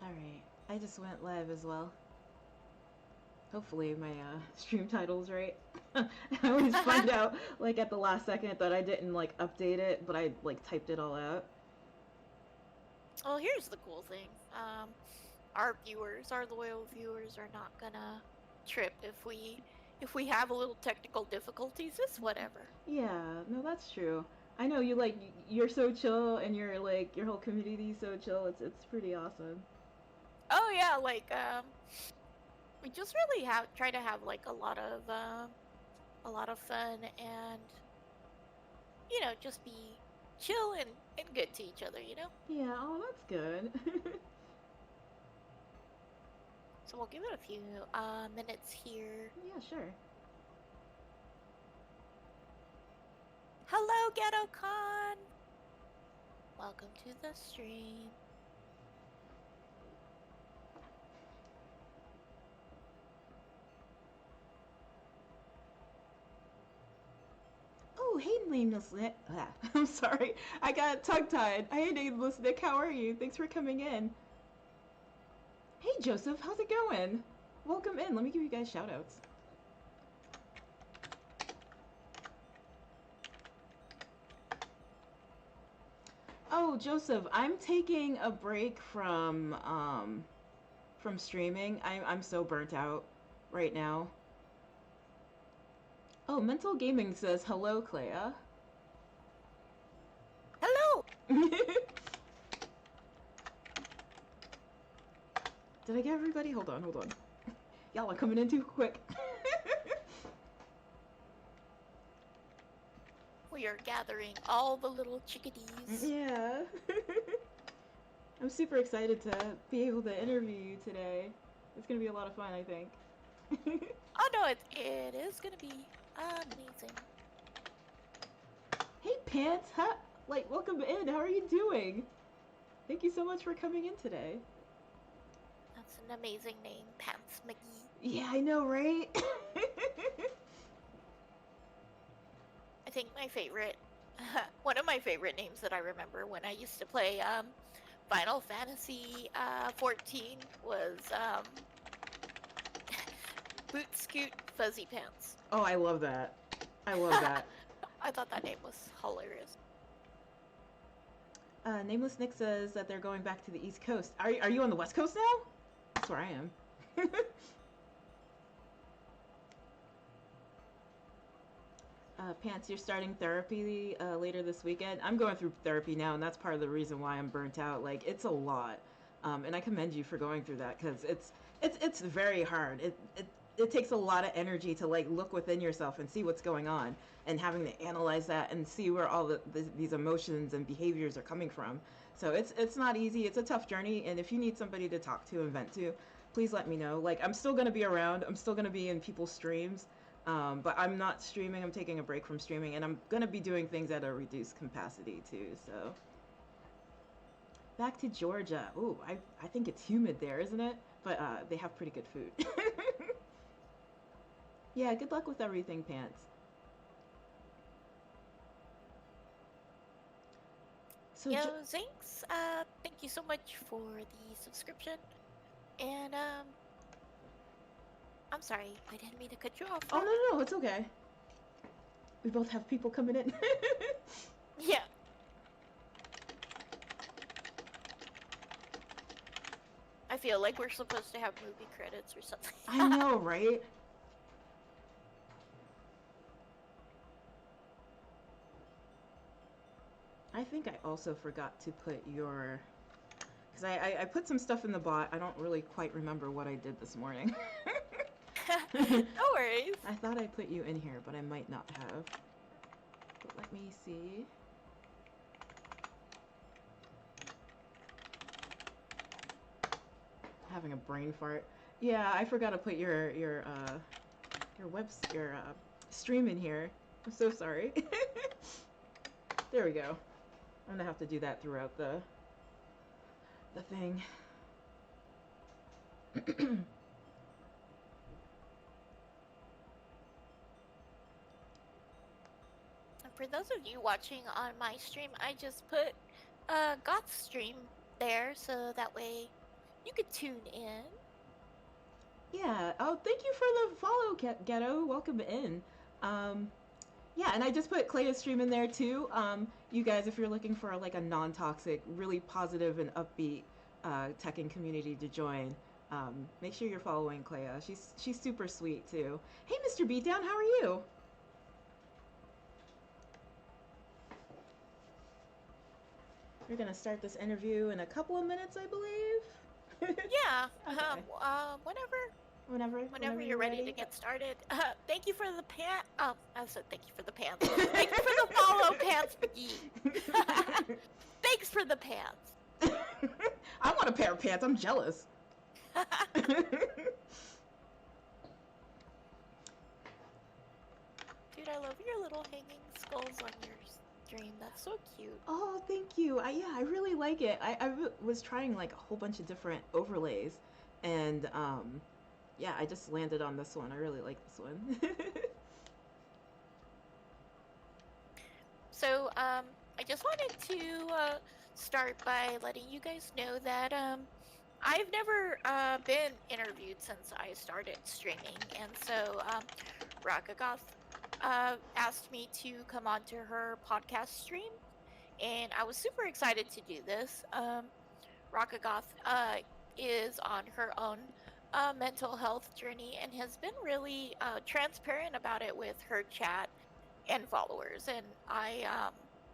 Alright, I just went live as well. Hopefully my stream title's right. I always find out like at the last second that I didn't like update it, but I like typed it all out. Well, here's the cool thing. Our viewers, our loyal viewers, are not gonna trip if we have a little technical difficulties. It's whatever. Yeah, no, that's true. I know you like you're so chill and you're like your whole community's so chill. It's pretty awesome. Oh yeah, like we just really have try to have like a lot of fun and just be chill and good to each other. Yeah, oh, that's good. So we'll give it a few minutes here. Yeah, sure. Hello, GhettoCon! Welcome to the stream. Oh, hey, Nameless Nick. I'm sorry. I got tongue-tied. Hey, Nameless Nick, how are you? Thanks for coming in. Hey, Joseph, how's it going? Welcome in. Let me give you guys shout-outs. Oh, Joseph, I'm taking a break from streaming. I'm so burnt out right now. Oh, Mental Gaming says hello, Klayea. Hello! Did I get everybody? Hold on, hold on. Y'all are coming in too quick. We are gathering all the little chickadees. Yeah. I'm super excited to be able to interview you today. It's gonna be a lot of fun, I think. Oh no, it is gonna be amazing. Hey, Pants, like, welcome in. How are you doing? Thank you so much for coming in today. That's an amazing name, Pants McGee. Yeah, I know, right? I think my favorite, one of my favorite names that I remember when I used to play Final Fantasy 14 was Boot Scoot Fuzzy Pants. Oh, I love that. I love that. I thought that name was hilarious. Nameless Nick says that they're going back to the East Coast. Are you on the West Coast now? That's where I am. Pants, you're starting therapy later this weekend. I'm going through therapy now, and that's part of the reason why I'm burnt out. Like, it's a lot, and I commend you for going through that because it's very hard. It takes a lot of energy to like look within yourself and see what's going on, and having to analyze that and see where all these emotions and behaviors are coming from. So it's not easy. It's a tough journey, and if you need somebody to talk to and vent to, please let me know. Like, I'm still gonna be around. I'm still gonna be in people's streams. But I'm not streaming. I'm taking a break from streaming, and I'm gonna be doing things at a reduced capacity too. So back to Georgia. Ooh, I think it's humid there, isn't it? But they have pretty good food. Yeah, good luck with everything, Pants. So Yo, Zinx, thank you so much for the subscription. And I'm sorry, I didn't mean to cut you off. Oh no, it's okay. We both have people coming in. Yeah. I feel like we're supposed to have movie credits or something. I know, right? I think I also forgot to put your... Because I put some stuff in the bot. I don't really quite remember what I did this morning. No worries. I thought I put you in here, but I might not have. But let me see. Having a brain fart. Yeah, I forgot to put your stream in here. I'm so sorry. There we go. I'm gonna have to do that throughout the thing. And for those of you watching on my stream, I just put Goth stream there, so that way, you could tune in. Yeah. Oh, thank you for the follow, Ghetto. Welcome in. Um, yeah, and I just put Klaya's stream in there too. You guys, if you're looking for like a non-toxic, really positive and upbeat Tekken community to join, make sure you're following Klaya. She's super sweet too. Hey, Mr. Beatdown, how are you? We're gonna start this interview in a couple of minutes, I believe. Yeah. Okay. Whenever Whenever you're you're ready to ready. get started. Thank you for the I said thank you for the pants. Thank you for the follow, Pants McGee. Thanks for the pants. I want a pair of pants. I'm jealous. Dude, I love your little hanging skulls on your stream. That's so cute. Oh, thank you. Yeah, I really like it. Was trying like a whole bunch of different overlays, and yeah, I just landed on this one. I really like this one. So, I just wanted to start by letting you guys know that I've never been interviewed since I started streaming, and so Rakagoth asked me to come onto her podcast stream, and I was super excited to do this. Rakagoth is on her own mental health journey and has been really transparent about it with her chat and followers, and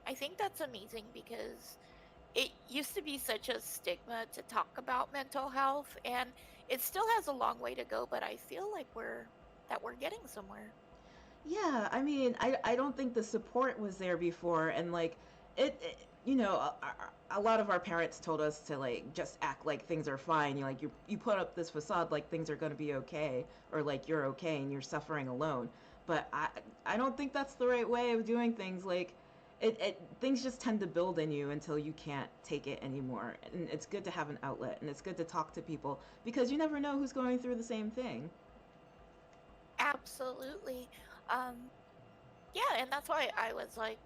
I think that's amazing because it used to be such a stigma to talk about mental health, and it still has a long way to go, but I feel like we're getting somewhere. Yeah, I mean, I don't think the support was there before, and like it you know, a lot of our parents told us to like just act like things are fine. You put up this facade like things are going to be okay, or like you're okay and you're suffering alone. But I don't think that's the right way of doing things. Like things just tend to build in you until you can't take it anymore. And it's good to have an outlet, and it's good to talk to people because you never know who's going through the same thing. Absolutely. Um, yeah, and that's why I was like,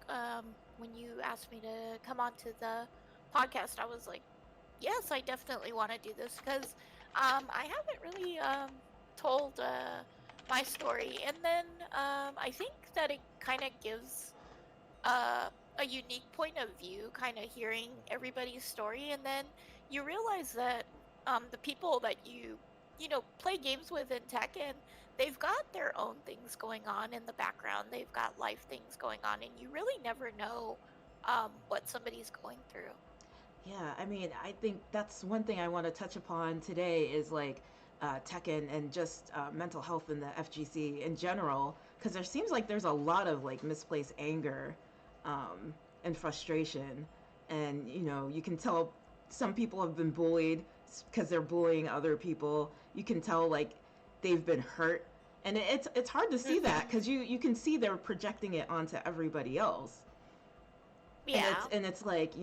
when you asked me to come onto the podcast, I was like, yes, I definitely want to do this because I haven't really told my story, and then I think that it kind of gives uh, a unique point of view, kind of hearing everybody's story, and then you realize that the people that you play games with in Tekken, they've got their own things going on in the background. They've got life things going on, and you really never know what somebody's going through. Yeah, I mean, I think that's one thing I want to touch upon today is like Tekken and just mental health in the FGC in general, because there seems like there's a lot of like misplaced anger and frustration, and you can tell some people have been bullied because they're bullying other people. You can tell like they've been hurt, and it's hard to see that Hmm. because you can see they're projecting it onto everybody else, and it's Yeah. and it's like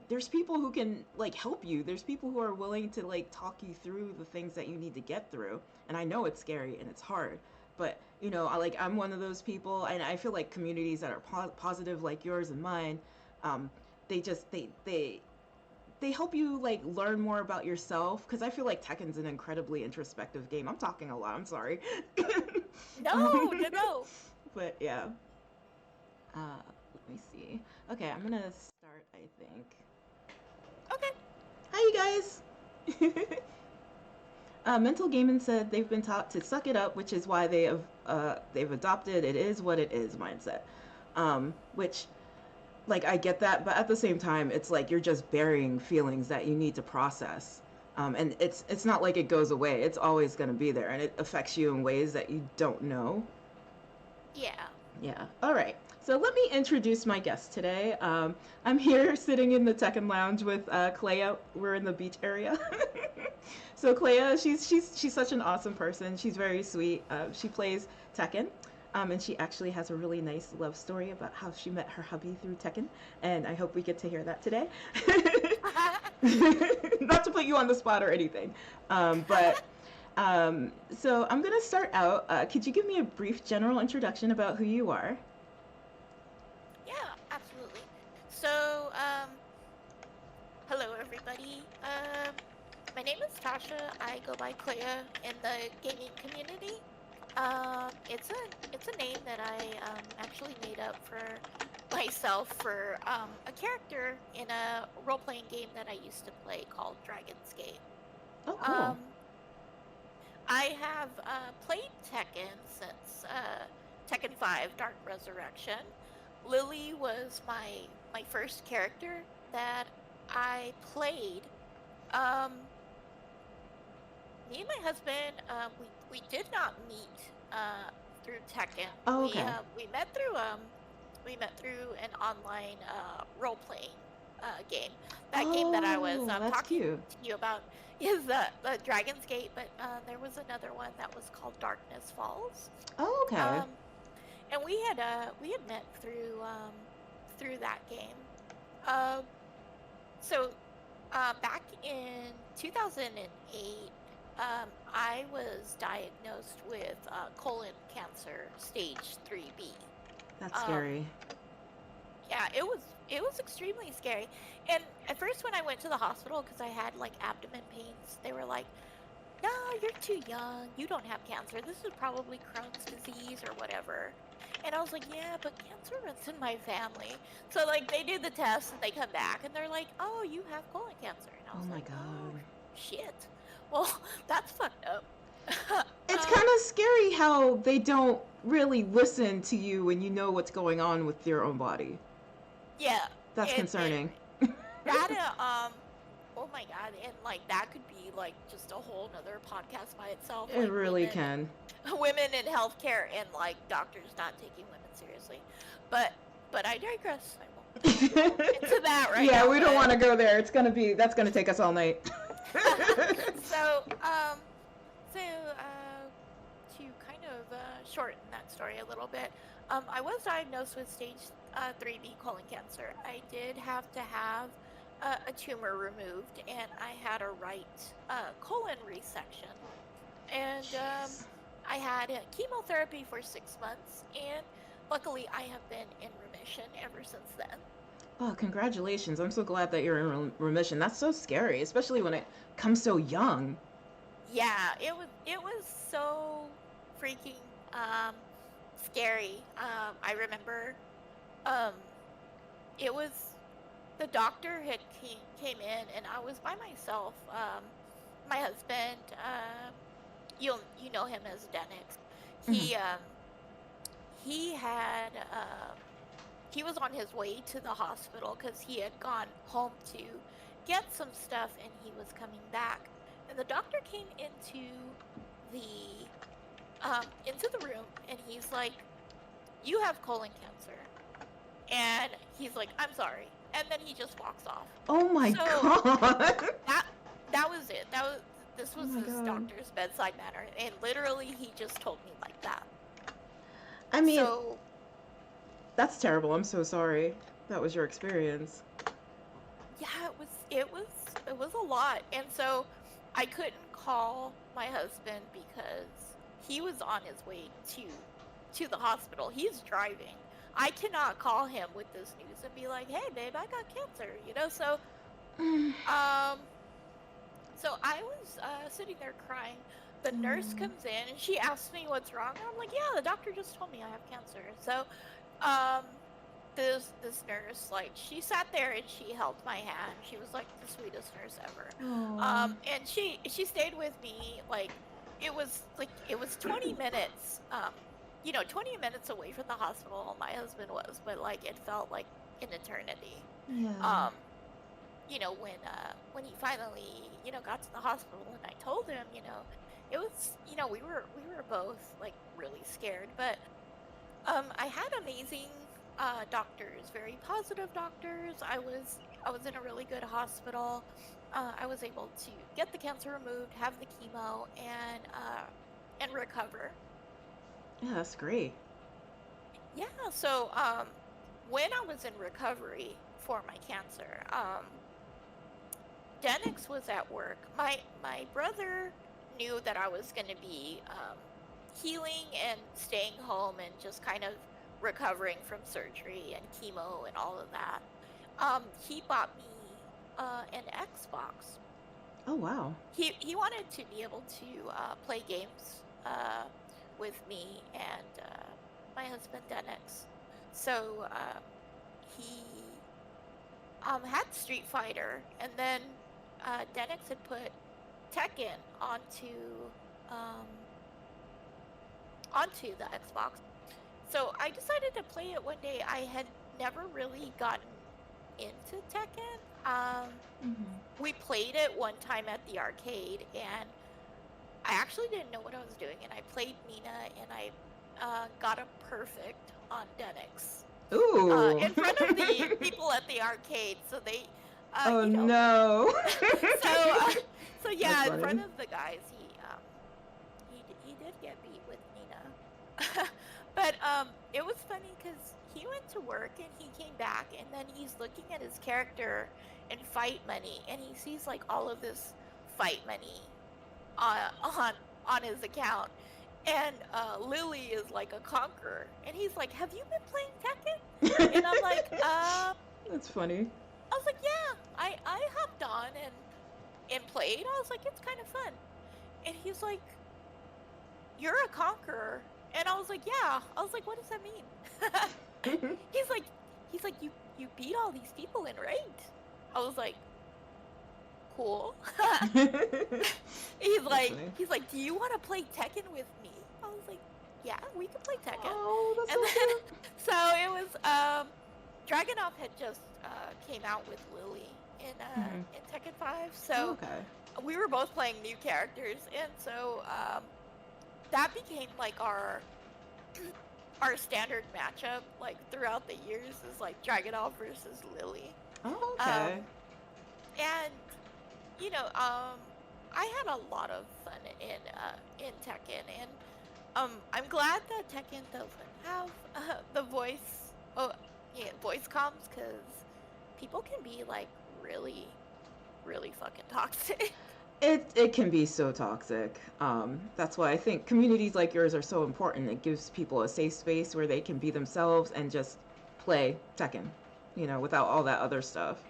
there's people who can like help you. There's people who are willing to like talk you through the things that you need to get through. And I know it's scary and it's hard, but I'm one of those people, and I feel like communities that are positive like yours and mine, um, they just they help you like learn more about yourself because I feel like Tekken's an incredibly introspective game. I'm talking a lot. I'm sorry. No, um, no, no. but yeah. Let me see. Okay, I'm gonna start. I think. Okay. Hi, you guys. Mental Gaming said they've been taught to suck it up, which is why they've adopted "it is what it is" mindset. Which, like, I get that, but at the same time, it's like you're just burying feelings that you need to process. And it's not like it goes away. It's always going to be there, and it affects you in ways that you don't know. Yeah. Yeah. All right. So let me introduce my guest today. I'm here sitting in the Tekken Lounge with Klayea. We're in the beach area. So Klayea, she's such an awesome person. She's very sweet. She plays Tekken, and she actually has a really nice love story about how she met her hubby through Tekken. And I hope we get to hear that today. Not to put you on the spot or anything, but so I'm gonna start out. Could you give me a brief general introduction about who you are? Yeah, absolutely. So, hello everybody. my name is Tasha. I go by Klayea in the gaming community. It's a name that I actually made up for myself for a character in a role playing game that I used to play called Dragon's Gate. Oh, cool. Um, I have played Tekken since Tekken 5 Dark Resurrection. Lily was my first character that I played. Um, Me and my husband, we did not meet through Tekken. Oh, okay. We met through an online role playing game. That game that I was Oh, that's talking cute. to you about is the Dragon's Gate, but there was another one that was called Darkness Falls. Oh, okay. Um, and we had met through that game. Um, so back in 2008, I was diagnosed with colon cancer stage 3B. That's Um, scary. yeah, it was extremely scary. And at first, when I went to the hospital because I had like abdomen pains, they were like, "No, you're too young. You don't have cancer. This is probably Crohn's disease or whatever." And I was like, "Yeah, but cancer runs in my family." So like they do the test and they come back and they're like, "Oh, you have colon cancer." And I Oh was my like, "Oh God. shit." Well, that's fucked up. It's um, kind of scary how they don't really listen to you when you know what's going on with your own body. yeah, That's and concerning. that oh my god, and like that could be like just a whole nother podcast by itself, It like really can. women in healthcare and like doctors not taking women seriously. But I digress. I won't go into that right Yeah, now. we don't want to go there. That's gonna take us all night. So so to kind of shorten that story a little bit, I was diagnosed with stage 3B colon cancer. I did have to have a tumor removed, and I had a right colon resection. And Jeez. I had chemotherapy for 6 months, and luckily I have been in remission ever since then. Oh, congratulations. I'm so glad that you're in remission. That's so scary, especially when it comes so young. Yeah, it was so freaking scary. I remember um it was the doctor had came in and I was by myself. My husband, you know him as Dennis. Mhm. He had he was on his way to the hospital because he had gone home to get some stuff and he was coming back. And the doctor came the into the room and he's like, "You have colon cancer." And he's like, "I'm sorry." And then he just walks off. Oh my So God. that that was it. This Oh was my this God. doctor's bedside manner, and literally he just told me like that. I mean, So that's terrible. I'm so sorry. That was your experience. yeah, it was a lot, and so I couldn't call my husband because he was on his way to the hospital. He's driving. I cannot call him with this news and be like, "Hey, babe, I got cancer," you know. Mm. Um, so I was sitting there crying. The nurse Oh. comes in and she asks me what's wrong. And I'm like, "Yeah, the doctor just told me I have cancer." So, um, this nurse, like, she sat there and she held my hand. She was like the sweetest nurse ever. Oh. And she stayed with me. Like, it was 20 minutes. 20 minutes away from the hospital. My husband was, but like it felt like an eternity. Yeah. Um, when he finally got to the hospital and I told him, it was we were both like really scared, but I had amazing doctors, very positive doctors. I was in a really good hospital. I was able to get the cancer removed, have the chemo, and recover. Yeah, that's great. Yeah. So when I was in recovery for my cancer, Denix was at work. My brother knew that I was going to be healing and staying home and just kind of recovering from surgery and chemo and all of that. He bought me an Xbox. Oh wow. he wanted to be able to play games with me and my husband Denix. So he had Street Fighter, and then Denix had put Tekken um, onto the Xbox. So I decided to play it one day. I had never really gotten into Tekken. Hmm. We played it one time at the arcade, and I actually didn't know what I was doing. And I played Nina, and I got a perfect on Denix Ooh. in front of the people at the arcade. So they, Oh you know, like no. so so That's yeah, in front funny. of the guys, he did get beat with Nina. But it was funny because he went to work and he came back, and then he's looking at his character and fight money, and he sees like all of this fight money on on on his account, and Lily is like a conqueror, and he's like, "Have you been playing Tekken?" And I'm like, That's funny. I was like, "Yeah, I hopped on and played." I was like, "It's kind of fun," and he's like, "You're a conqueror," and I was like, "Yeah." I was like, "What does that mean?" he's like, you beat all these people in ranked. I was like, "Cool." That's funny. he's like, "Do you want to play Tekken with me?" I was like, "Yeah, we can play Tekken." Oh, that's And so then cute. so it was Dragunov had just came out with Lily Hmm. in Tekken 5. So Okay. we were both playing new characters, and so that became like our standard matchup like throughout the years is like Dragunov versus Lily. Oh, Um okay. and you know, I had a lot of fun in Tekken, and I'm glad that Tekken doesn't have the voice, oh yeah, voice comms, because people can be like really, really fucking toxic. It can be so toxic. That's why I think communities like yours are so important. It gives people a safe space where they can be themselves and just play Tekken, without all that other stuff.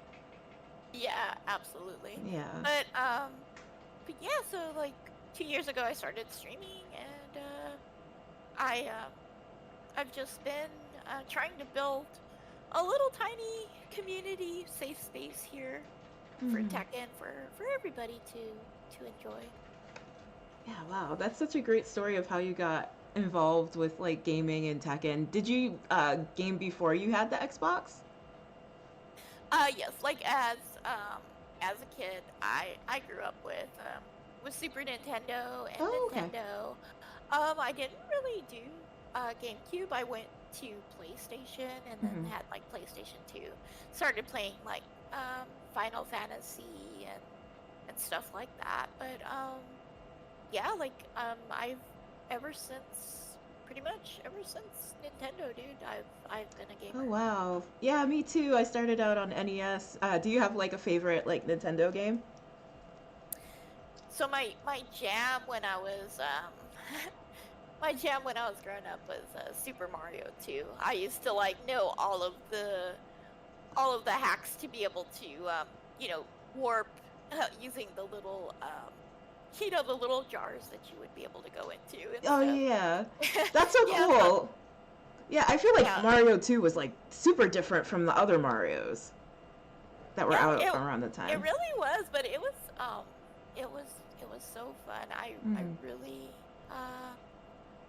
Yeah, absolutely. Yeah. But yeah, so like 2 years ago I started streaming, and I've just been trying to build a little tiny community safe space here for Hmm. Tekken for everybody to enjoy. Yeah, wow. That's such a great story of how you got involved with like gaming and Tekken. Did you game before you had the Xbox? Yes, like as a kid, I grew up with Super Nintendo and Oh, okay. Nintendo. I didn't really do GameCube. I went to PlayStation and then Hmm. had like PlayStation 2. Started playing like Final Fantasy and stuff like that. But yeah, like I've ever since pretty much ever since Nintendo, dude, I've been a Oh, gamer. wow. Yeah, me too. I started out on NES. Do you have like a favorite like Nintendo game? So my jam when I was my jam when I was growing up was Super Mario 2. I used to like know all of the hacks to be able to you know warp using the little the little jars that you would be able to go into and Oh, stuff. yeah. That's so Yeah, so cool. Yeah, I feel like yeah, Mario 2 was like super different from the other Marios that were yeah, out around the it time. really was, but it was it was so fun. I Hmm. really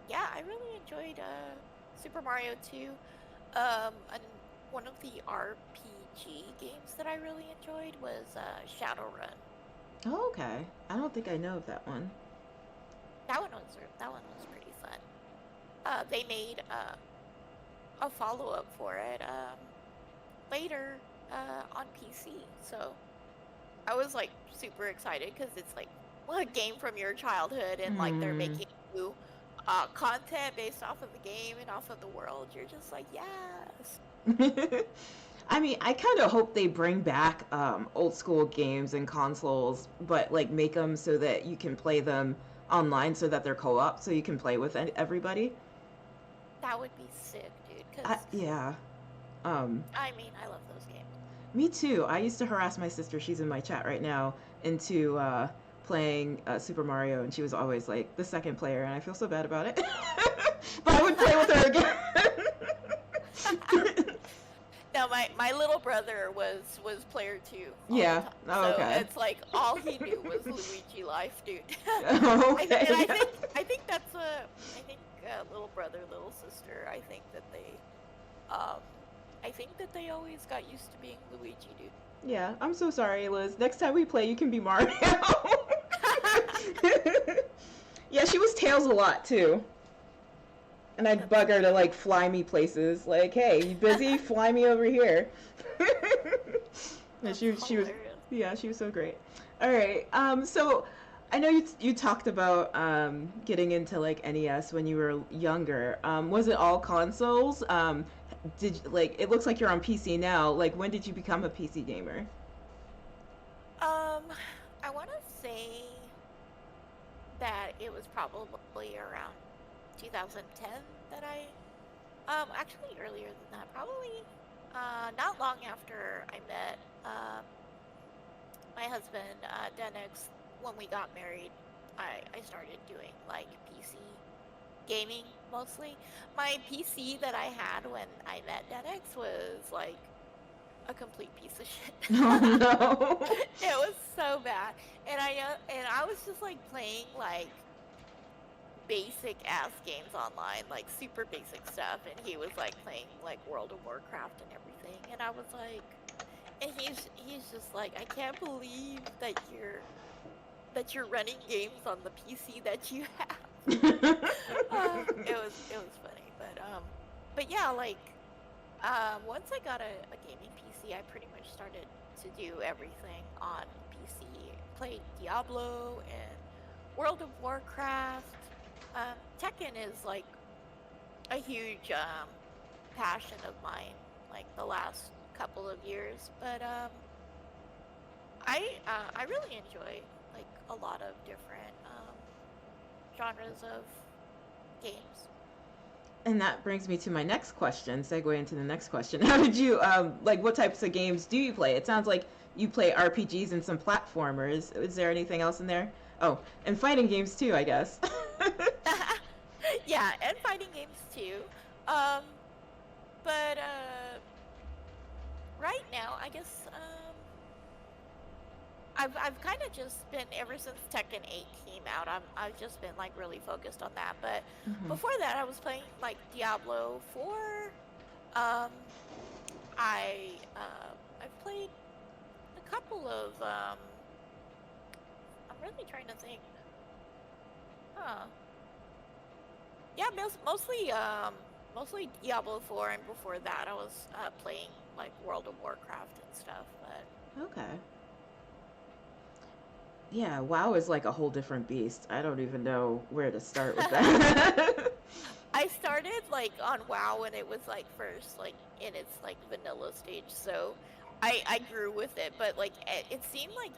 yeah, I really enjoyed Super Mario 2. And one of the RPG games that I really enjoyed was Shadowrun. Oh, okay. I don't think I know of that one. That one was pretty fun. They made a follow up for it later on PC. So I was like super excited because it's like a game from your childhood, and like they're Hmm. making new content based off of the game and off of the world. You're just like, yes. I mean, I kind of hope they bring back old school games and consoles, but like make them so that you can play them online so that they're co-op so you can play with everybody. That would be sick, dude. Because Yeah. Um, I mean, I love those games. Me too. I used to harass my sister. She's in my chat right now. Into playing Super Mario, and she was always like the second player, and I feel so bad about it. But I would play with her again. No, my little brother was player two all the Yeah. time. Oh, So okay. it's like all he knew was Luigi life, dude. Oh, And okay. I think that's I think little brother, little sister. Um I think that they always got used to being Luigi, dude. Yeah. I'm so sorry, Liz. Next time we play, you can be Mario. Yeah, she was Tails a lot too. And I'd That's bug her to like fly me places. Like, hey, you busy? Fly me over here. Yeah, that's she was, hilarious. yeah, she was so great. All right. So I know you talked about getting into like NES when you were younger. Was it all consoles? Like it looks like you're on PC now. Like when did you become a PC gamer? Um, I want to say that it was probably around 2010 that actually earlier than that, probably not long after I met my husband, Denix. When we got married, I started doing like PC gaming mostly. My PC that I had when I met Denix was like a complete piece of Oh shit. no. It was so bad. And I was just like playing like basic ass games online, like super basic stuff, and he was like playing like World of Warcraft and everything. And I was like, and he's just like, I can't believe that you're running games on the PC that you have. It was funny, but yeah, like once I got a gaming PC, I pretty much started to do everything on PC. Played Diablo and World of Warcraft. Tekken is like a huge passion of mine, like the last couple of years. But I really enjoy like a lot of different genres of games. And that brings me to my next question. Segue into the next question. How did you like? What types of games do you play? It sounds like you play RPGs and some platformers. Is there anything else in there? Oh, and fighting games too, I guess. Yeah, and fighting games too. Um, but right now, I guess I've kind of just been ever since Tekken 8 came out. I've just been like really focused on that. But Hmm. before that, I was playing like Diablo 4. Um, I've played a couple of I'm really trying to think. Huh. Yeah, mostly Diablo 4, and before that I was playing like World of Warcraft and stuff. But Okay. Yeah, WoW is like a whole different beast. I don't even know where to start with that. I started like on WoW when it was like first like in its like vanilla stage, so I grew with it. But like it seemed like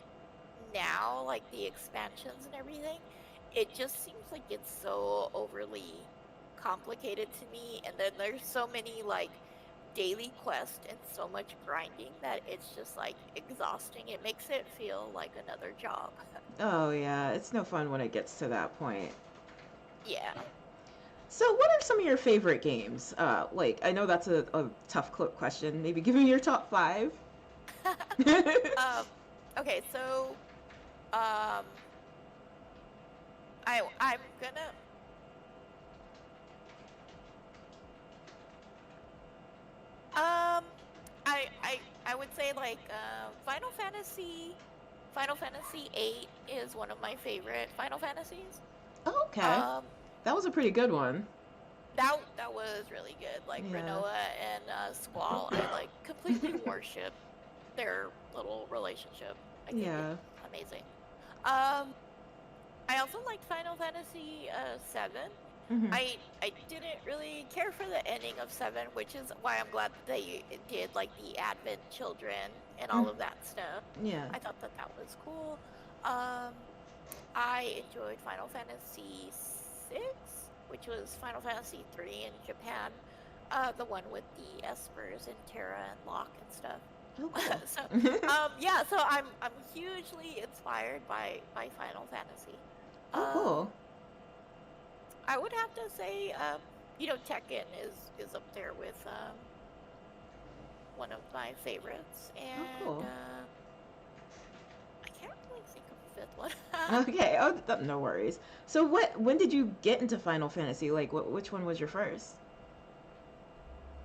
now like the expansions and everything, it just seems like it's so overly complicated to me. And then there's so many like daily quests and so much grinding that it's just like exhausting. It makes it feel like another job. Oh yeah, it's no fun when it gets to that point. Yeah. So, what are some of your favorite games? Like, I know that's a tough question. Maybe give me your top five. um okay, so um I'm gonna um I would say like Final Fantasy 8 is one of my favorite Final Fantasies. Oh, okay, Um that was a pretty good one. that was really good. Like Yeah, Renoa and Squall, I like completely worship their little relationship. I think yeah. it's amazing. Um I also liked Final Fantasy 7. Hmm. I didn't really care for the ending of 7, which is why I'm glad that they did like the Advent Children and all of that stuff. Yeah. I thought that that was cool. Um, I enjoyed Final Fantasy 6, which was Final Fantasy 3 in Japan. The one with the Espers and Terra and Locke and stuff. Oh, cool. So yeah, so I'm hugely inspired by Final Fantasy. Oh, Um cool. I would have to say Tekken is up there with one of my favorites, Oh, and cool. I can't really think of a fifth one. Okay. Oh, no worries. So, when did you get into Final Fantasy? Like, which one was your first?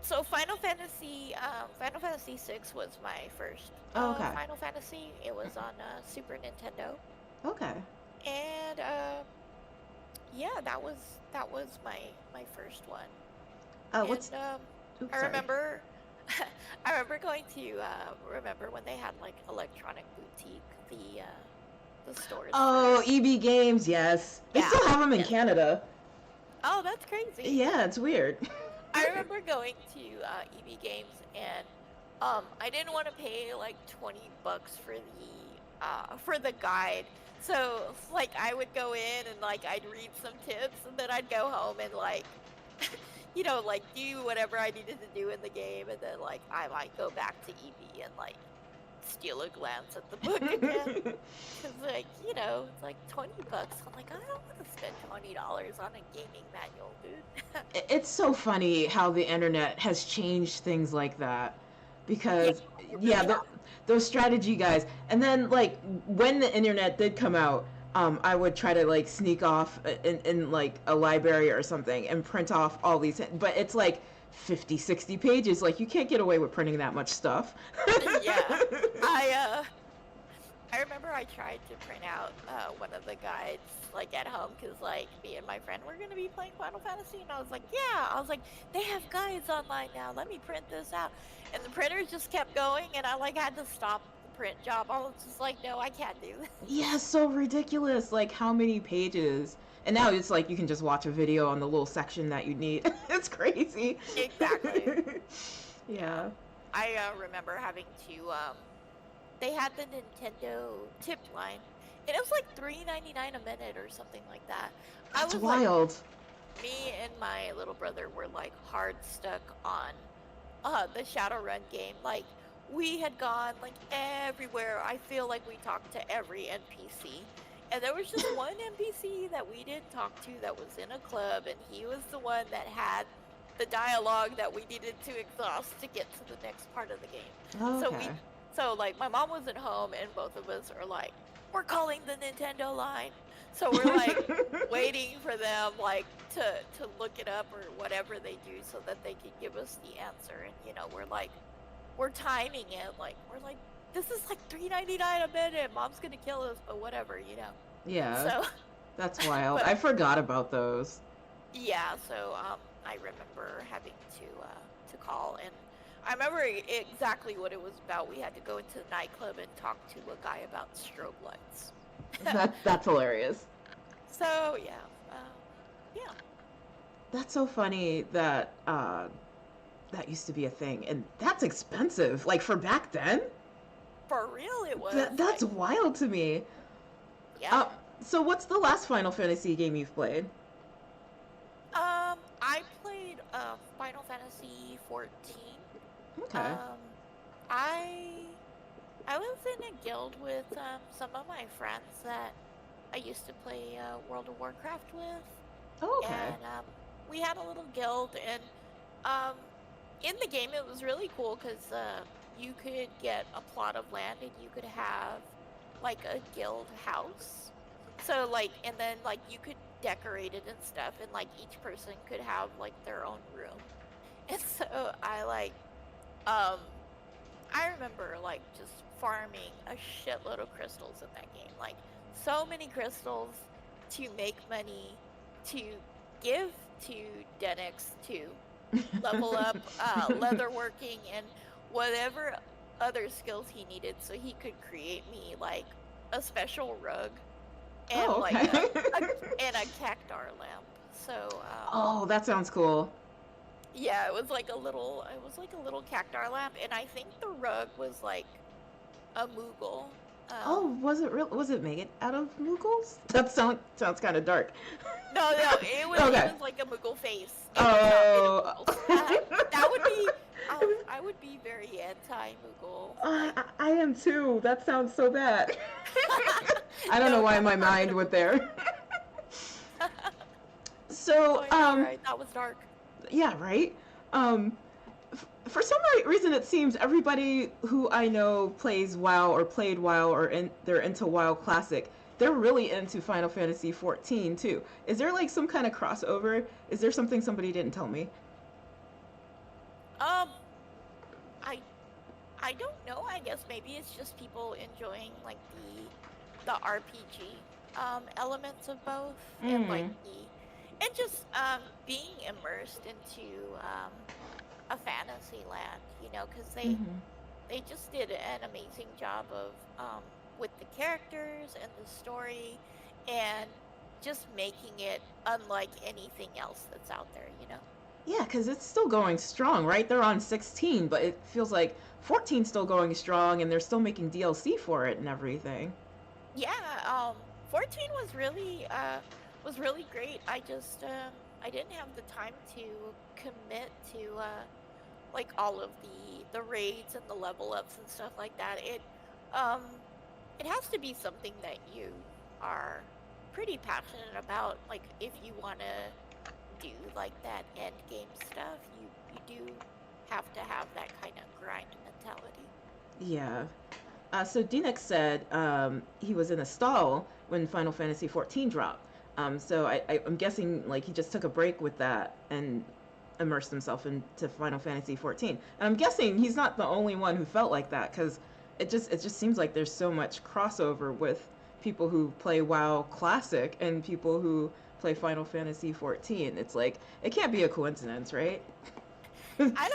So Final Fantasy 6 was my first Oh, okay. Final Fantasy. It was on Super Nintendo, Okay. and yeah, that was my first one. What's? And Oops, I sorry. remember, I remember going to remember when they had like Electronic Boutique, the stores Oh, for EB Games. Yes, they yeah, still have them in yes. Canada. Oh, that's crazy. Yeah, it's weird. I remember going to EB Games, and I didn't want to pay like $20 for the guide. So like I would go in and like I'd read some tips, and then I'd go home and like like do whatever I needed to do in the game, and then like I might go back to EB and like steal a glance at the book again. Cause like, it's like $20. I'm like, I don't want to spend $20 on a gaming manual, dude. It's so funny how the internet has changed things like that, Yeah, because it yeah, really has. those strategy guys, and then like when the internet did come out, I would try to like sneak off in like a library or something and print off all these, but it's like 50, 60 pages. Like you can't get away with printing that much stuff. Yeah. I I remember I tried to print out one of the guides like at home because like me and my friend were gonna be playing Final Fantasy, and I was like, yeah, I was like, they have guides online now. Let me print this out, and the printer just kept going, and I like had to stop the print job. I was just like, no, I can't do this. Yeah, so ridiculous. Like how many pages? And now it's like you can just watch a video on the little section that you need. It's crazy. Exactly. Yeah. Yeah. I remember having to they had the Nintendo tip line, and it was like $3.99 a minute or something like that. I That's was like, wild. me and my little brother were like hard stuck on the Shadowrun game. Like we had gone like everywhere. I feel like we talked to every NPC. And there was just one NPC that we didn't talk to that was in a club, and he was the one that had the dialogue that we needed to exhaust to get to the next part of the game. Oh, So okay. like my mom wasn't home, and both of us are like, we're calling the Nintendo line. So we're like waiting for them like to look it up or whatever they do so that they can give us the answer. And we're timing it, like we're like, this is like $3.99 a minute, mom's gonna kill us, but whatever. Yeah, So that's wild. but I forgot about those. yeah, so I remember having to call, and I remember exactly what it was about. We had to go into the nightclub and talk to a guy about strobe lights. That's hilarious. So yeah, yeah, That's so funny that that used to be a thing, and that's expensive. Like for back then, for real it was that's like, wild to me. yeah. Uh, so what's the last Final Fantasy game you've played? I played Final Fantasy 14. Okay. Um, I I was in a guild with some of my friends that I used to play World of Warcraft with, Oh, okay. and we had a little guild, and um, in the game it was really cool because you could get a plot of land and you could have like a guild house. So like, and then like you could decorate it and stuff, and like each person could have like their own room. And so um I remember like just farming a shitload of crystals in that game. Like so many crystals to make money, to give to Denix to level up leatherworking and whatever other skills he needed so he could create me like a special rug and Oh, like okay. a cactar lamp. So Oh, that sounds cool. yeah, it was like a little cactar lamp, and I think the rug was like a Moogle. Oh, was it real? Was it made out of Moogles? That sounds kind of dark. No, it was Okay. like a Moogle face. It was not made of Oh. Moogles. That would be I would be very anti-Moogle. Uh, Like, I am too. That sounds so bad. I don't know no, why not a my mind marketable went game. there. So, I know, right? That was dark. yeah, right. Um, for some reason, it seems everybody who I know plays WoW or played WoW or they're into WoW Classic. They're really into Final Fantasy 14 too. Is there like some kind of crossover? Is there something somebody didn't tell me? Um, I I don't know. I guess maybe it's just people enjoying like the RPG elements of both and like Mm. the and just being immersed into a fantasy land, you know, because Mm-hmm. they just did an amazing job of with the characters and the story and just making it unlike anything else that's out there, you know. Yeah, because it's still going strong, right? They're on 16, but it feels like 14's still going strong, and they're still making DLC for it and everything. Yeah, 14 was really great. I just I didn't have the time to commit to like all of the raids and the level ups and stuff like that. Um it has to be something that you are pretty passionate about. Like if you want to do like that end game stuff, you do have to have that kind of grind mentality. Yeah. So Dinex said he was in a stall when Final Fantasy 14 dropped. So I'm guessing like he just took a break with that and immersed himself into Final Fantasy 14. And I'm guessing he's not the only one who felt like that because it just seems like there's so much crossover with people who play WoW Classic and people who play Final Fantasy 14. It's like it can't be a coincidence, right? I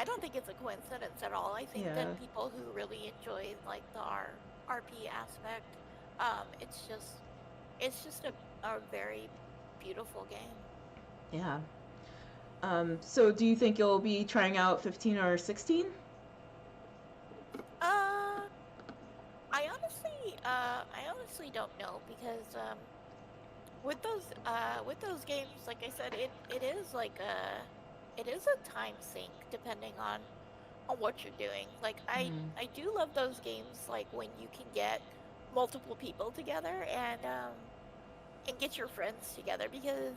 don't think it's a coincidence at all. I think Yeah. that people who really enjoy like the RP aspect, it's just a very beautiful game. Yeah. So do you think you'll be trying out 15 or 16? Uh, I honestly don't know because with those games, like I said, it is like it is a time sink depending on what you're doing. Like Mm. I do love those games like when you can get multiple people together and get your friends together because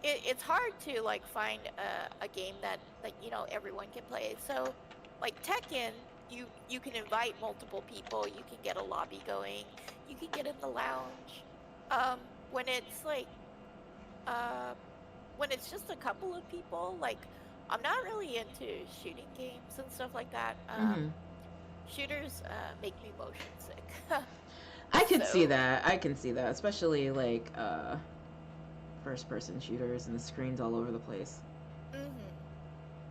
it's hard to like find a game that you know everyone can play. So like Tekken, you can invite multiple people, you can get a lobby going, you can get in the lounge. When it's like uh when it's just a couple of people, like I'm not really into shooting games and stuff like that. Mm-hmm. Shooters make me motion sick. I could see So, that. I can see that, especially like first person shooters and the screens all over the place. mhm.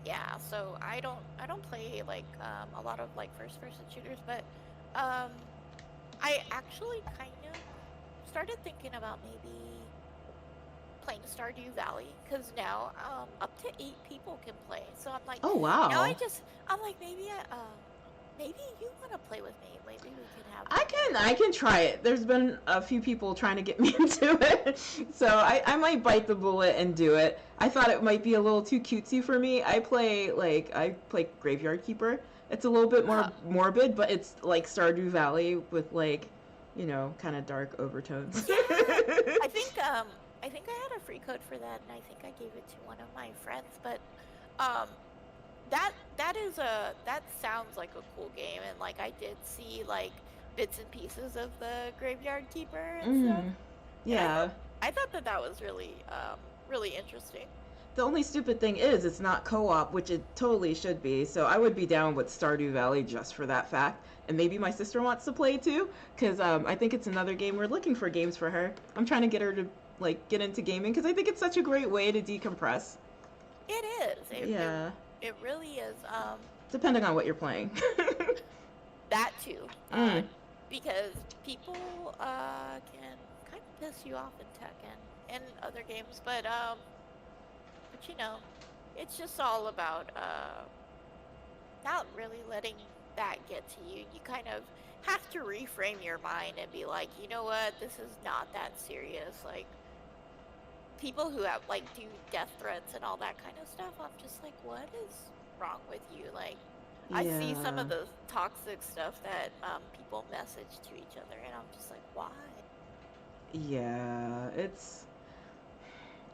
Yeah, so I don't play like a lot of like first person shooters, but um I actually kind of started thinking about maybe playing Stardew Valley because now up to 8 people can play. So I'm like, Oh now wow. I'm like maybe you want to play with me. Maybe we could have I like can I can try it. There's been a few people trying to get me into it. So I might bite the bullet and do it. I thought it might be a little too cutesy for me. I play Graveyard Keeper. It's a little bit more morbid, but it's like Stardew Valley with like, kind of dark overtones. yeah. I think I had a free code for that and I think I gave it to one of my friends, but um that sounds like a cool game and like I did see like bits and pieces of the Graveyard Keeper and stuff. Mm, And yeah. I thought that that was really interesting. The only stupid thing is it's not co-op, which it totally should be. So I would be down with Stardew Valley just for that fact. And maybe my sister wants to play too, because I think it's another game. We're looking for games for her. I'm trying to get her to like get into gaming because I think it's such a great way to decompress. It is. Yeah, It really is. depending on what you're playing. That too. Mm. Because people can kind of piss you off in Tekken and other games, but you know, it's just all about not really letting that get to you. You kind of have to reframe your mind and be like, you know what, this is not that serious. Like people who have like do death threats and all that kind of stuff, I'm just like, what is wrong with you. Like, I see some Yeah. of the toxic stuff that people message to each other, and I'm just like, why? Yeah.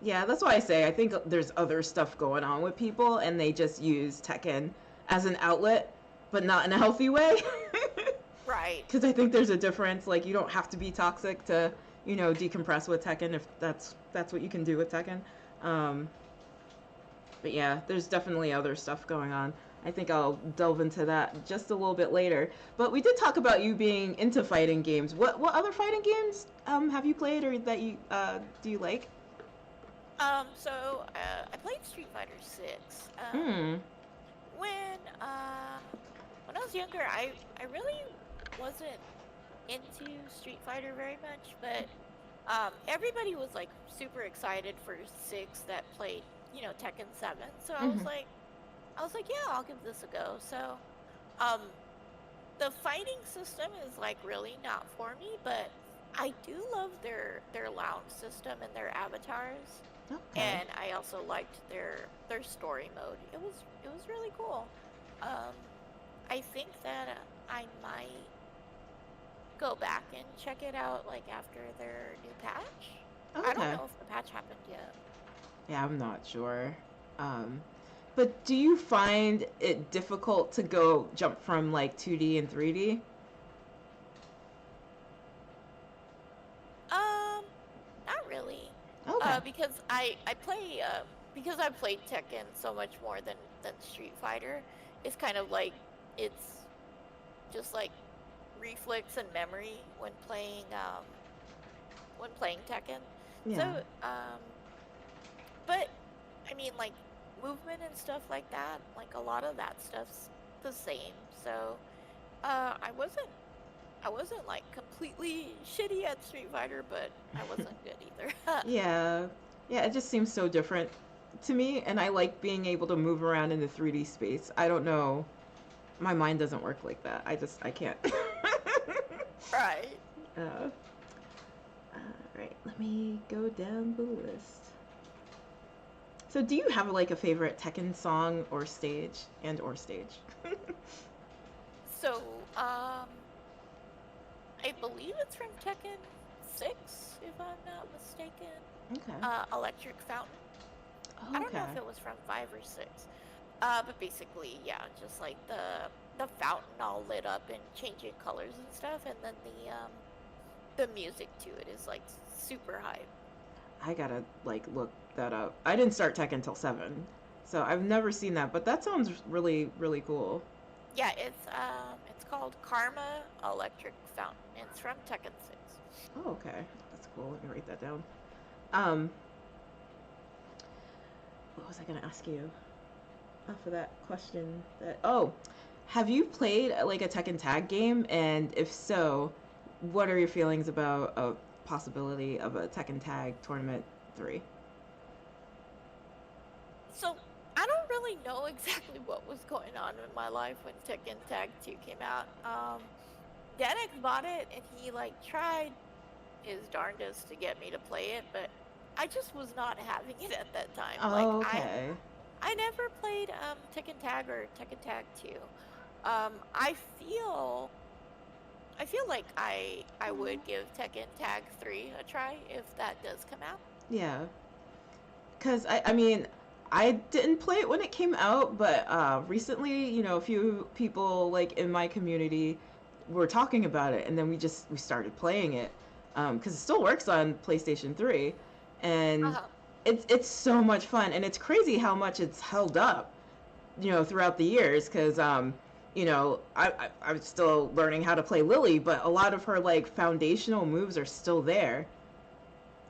Yeah, that's why I say I think there's other stuff going on with people and they just use Tekken as an outlet, but not in a healthy way. Right. Because I think there's a difference. Like, you don't have to be toxic to, decompress with Tekken if that's what you can do with Tekken. Um, but yeah, there's definitely other stuff going on. I think I'll delve into that just a little bit later. But we did talk about you being into fighting games. What other fighting games have you played or that you do you like? So I played Street Fighter 6. Hmm. When when I was younger, I really wasn't into Street Fighter very much, but everybody was like super excited for 6 that played, Tekken 7. So Hmm. I was like, yeah, I'll give this a go. So, um the fighting system is like really not for me, but I do love their lounge system and their avatars, Okay. and I also liked their story mode. It was really cool. Um, I think that I might go back and check it out like after their new patch. I don't Okay. know if the patch happened yet. Yeah, I'm not sure. Um, but do you find it difficult to go jump from like 2D and 3D? Um, Not really. Okay. Because I play because I played Tekken so much more than Street Fighter. It's kind of like it's just like reflex and memory when playing Tekken. So Yeah. but I mean like movement and stuff like that, like a lot of that stuff's the same. So I wasn't like completely shitty at Street Fighter, but I wasn't good either. Yeah. Yeah, it just seems so different to me, and I like being able to move around in the 3D space. I don't know. My mind doesn't work like that. I can't. Right. uh, Alright, let me go down the list. So, do you have like a favorite Tekken song or stage or stage? So, I believe it's from Tekken 6, if I'm not mistaken. Okay. Electric Fountain. I don't know Okay. if it was from 5 or 6. But basically, yeah, just like the fountain all lit up and changing colors and stuff, and then the music to it is like super hype. I gotta like look that up. I didn't start Tekken until 7, so I've never seen that. But that sounds really really cool. Yeah, it's called Karma Electric Fountain. It's from Tekken 6. Oh, okay, that's cool. Let me write that down. Um, what was I gonna ask you off of that question? Have you played like a Tekken tag game? And if so, what are your feelings about a possibility of a Tekken tag tournament 3? So I don't really know exactly what was going on in my life when Tekken Tag 2 came out. Danex bought it and he like tried his darndest to get me to play it, but I just was not having it at that time. Like Oh, okay. I never played Tekken Tag or Tekken Tag 2. I feel like I would give Tekken Tag 3 a try if that does come out. Yeah, because I mean, I didn't play it when it came out, but recently, a few people like in my community were talking about it, and then we started playing it because it still works on PlayStation 3, and Uh-huh. it's so much fun, and it's crazy how much it's held up, throughout the years. Because I'm still learning how to play Lily, but a lot of her like foundational moves are still there.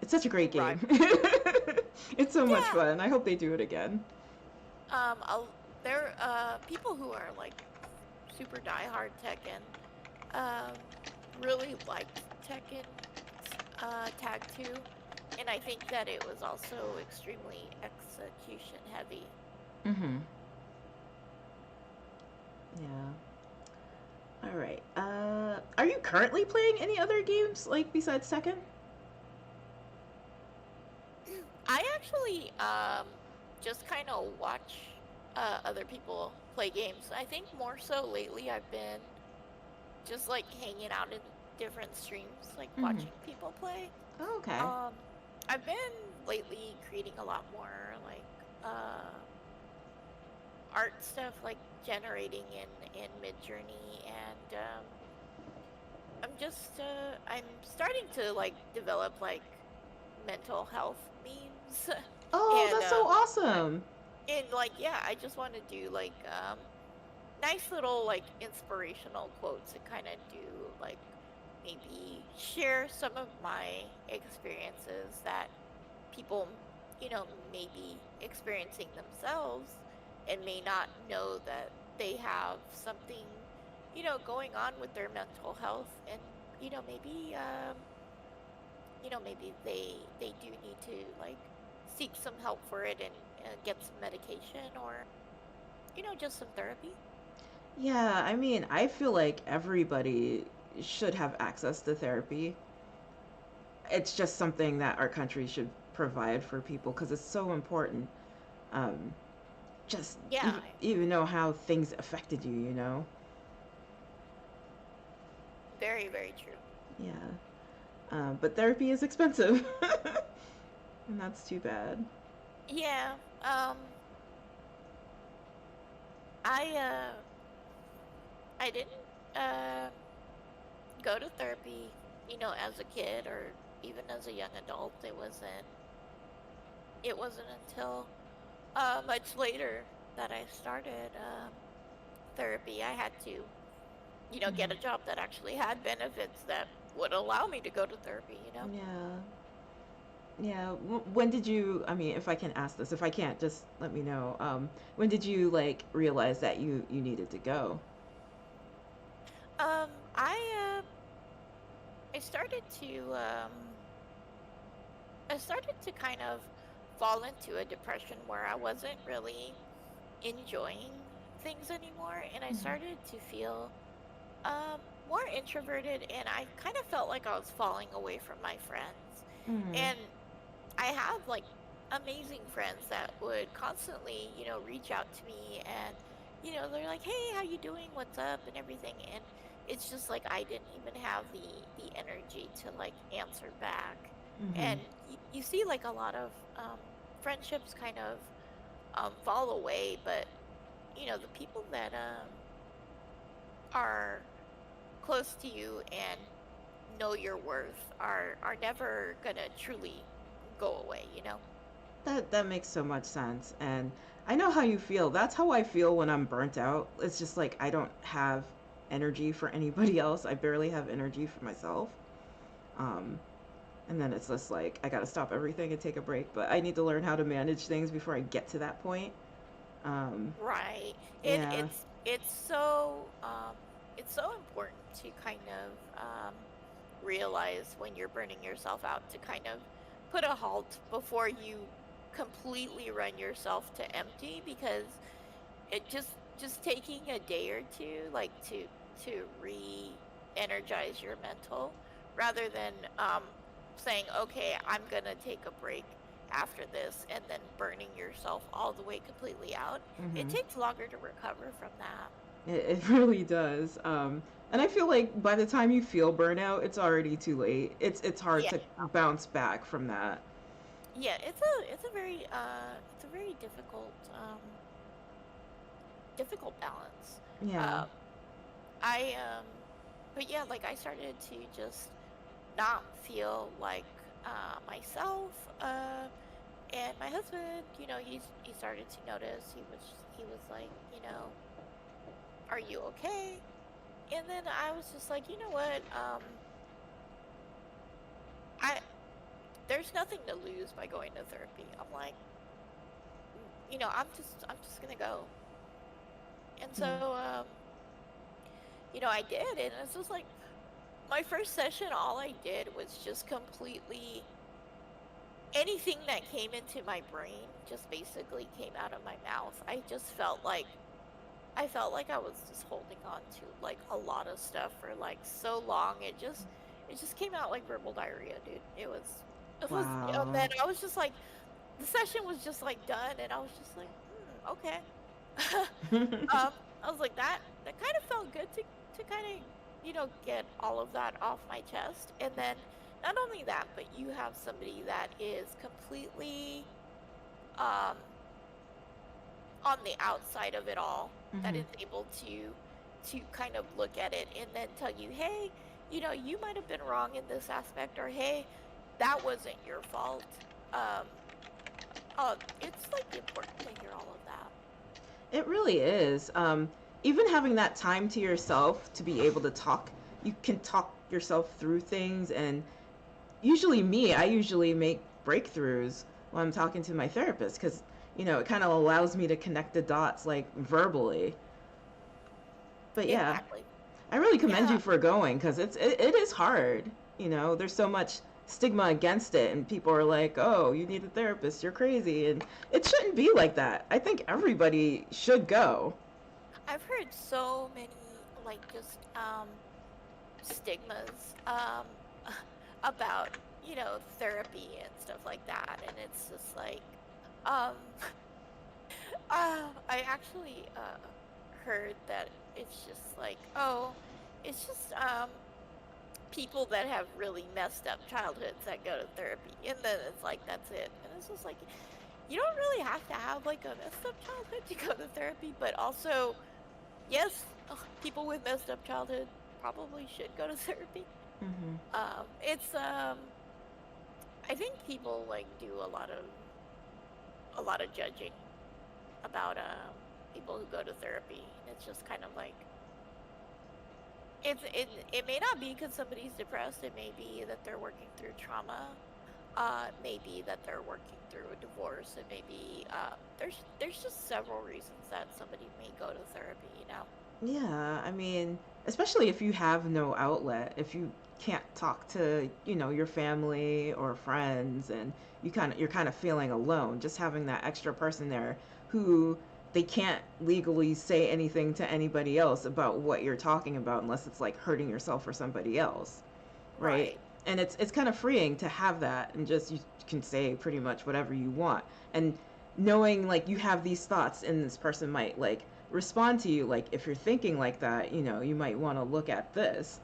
It's such a great Right. game. It's so much Yeah. fun. I hope they do it again. There people who are like super diehard Tekken um really liked Tekken Tag 2, and I think that it was also extremely execution heavy. Mm-hmm. Yeah. All right. Are you currently playing any other games like besides Tekken? I actually just kind of watch other people play games. I think more so lately I've been just like hanging out in different streams, like Hmm. watching people play. Oh, okay. Um, I've been lately creating a lot more like art stuff, like generating in Midjourney, and I'm starting to like develop like mental health memes, Oh, and that's so I, awesome. and like yeah, I just want to do like nice little like inspirational quotes and kind of do like maybe share some of my experiences that people, may be experiencing themselves and may not know that they have something, going on with their mental health, and maybe maybe they do need to like seek some help for it, and get some medication, or just some therapy. Yeah, I mean, I feel like everybody should have access to therapy. It's just something that our country should provide for people because it's so important. Um, just Yeah, even know how things affected you, you know? very, very true. Yeah. But therapy is expensive. And that's too bad. Yeah. I I didn't go to therapy, as a kid or even as a young adult. It wasn't until much later that I started therapy. I had to, get a Mhm. job that actually had benefits that would allow me to go to therapy. Yeah. Yeah. When did you, I mean, if I can ask this, if I can't, just let me know. When did you like realize that you needed to go? Um, I I started to kind of fall into a depression where I wasn't really enjoying things anymore, and I Mhm. started to feel more introverted, and I kind of felt like I was falling away from my friends. Mhm. And I have like amazing friends that would constantly, reach out to me, and they're like, "Hey, how you doing? What's up?" and everything. And it's just like I didn't even have the energy to like answer back. Mhm. And you see like a lot of friendships kind of fall away, but the people that are close to you and know your worth are never gonna truly go away. That makes so much sense. And I know how you feel. That's how I feel when I'm burnt out. It's just like I don't have energy for anybody else. I barely have energy for myself. Um, and then it's just like I gotta stop everything and take a break. But I need to learn how to manage things before I get to that point. Um, Right. And yeah. it's so important to kind of realize when you're burning yourself out, to kind of put a halt before you completely run yourself to empty, because it just taking a day or two, like to re-energize your mental, rather than saying, okay, I'm gonna take a break after this, and then burning yourself all the way completely out. It Hmm. takes longer to recover from that. It really does. And I feel like by the time you feel burnout, it's already too late. It's hard Yeah. to bounce back from that. Yeah, it's a very difficult balance. Yeah. um I but yeah, like I started to just not feel like myself. And my husband, he started to notice. He was like, are you okay? And then I was just like, you know what? I There's nothing to lose by going to therapy. I'm like, I'm just gonna go. And Yeah. so I did, and it's just like my first session. All I did was just completely, anything that came into my brain just basically came out of my mouth. I felt like I was just holding on to like a lot of stuff for like so long. It just came out like verbal diarrhea, dude. It was and Wow. then I was just like, the session was just like done, and I was just like, okay. I was like that kind of felt good to kind of get all of that off my chest. And then not only that, but you have somebody that is completely um on the outside of it all, that Hmm. is able to kind of look at it and then tell you, hey, you might have been wrong in this aspect, or hey, that wasn't your fault. um it's like important to hear all of that. It really is. Even having that time to yourself to be able to talk, you can talk yourself through things. And usually, I usually make breakthroughs when I'm talking to my therapist because, it kind of allows me to connect the dots like verbally. But yeah, Exactly. I really commend Yeah, you for going because it is hard. There's so much stigma against it, and people are like, "Oh, you need a therapist. You're crazy," and it shouldn't be like that. I think everybody should go. I've heard so many like just stigmas about therapy and stuff like that, and it's just like um I actually heard that it's just like, oh, it's just people that have really messed up childhoods that go to therapy, and then it's like that's it. And it's just like, you don't really have to have like a messed up childhood to go to therapy, but also yes, people with messed up childhood probably should go to therapy. Hmm. It's I think people like do a lot of judging about people who go to therapy, and it's just kind of like it may not be because somebody's depressed. It may be that they're working through trauma. It may be that they're working through a divorce. It may be there's just several reasons that somebody may go to therapy. Yeah, I mean, especially if you have no outlet, if you can't talk to, your family or friends, and you're kind of feeling alone, just having that extra person there who they can't legally say anything to anybody else about what you're talking about unless it's like hurting yourself or somebody else, right? Right. And it's kind of freeing to have that, and just you can say pretty much whatever you want. And knowing like you have these thoughts and this person might like respond to you, like if you're thinking like that, you might want to look at this.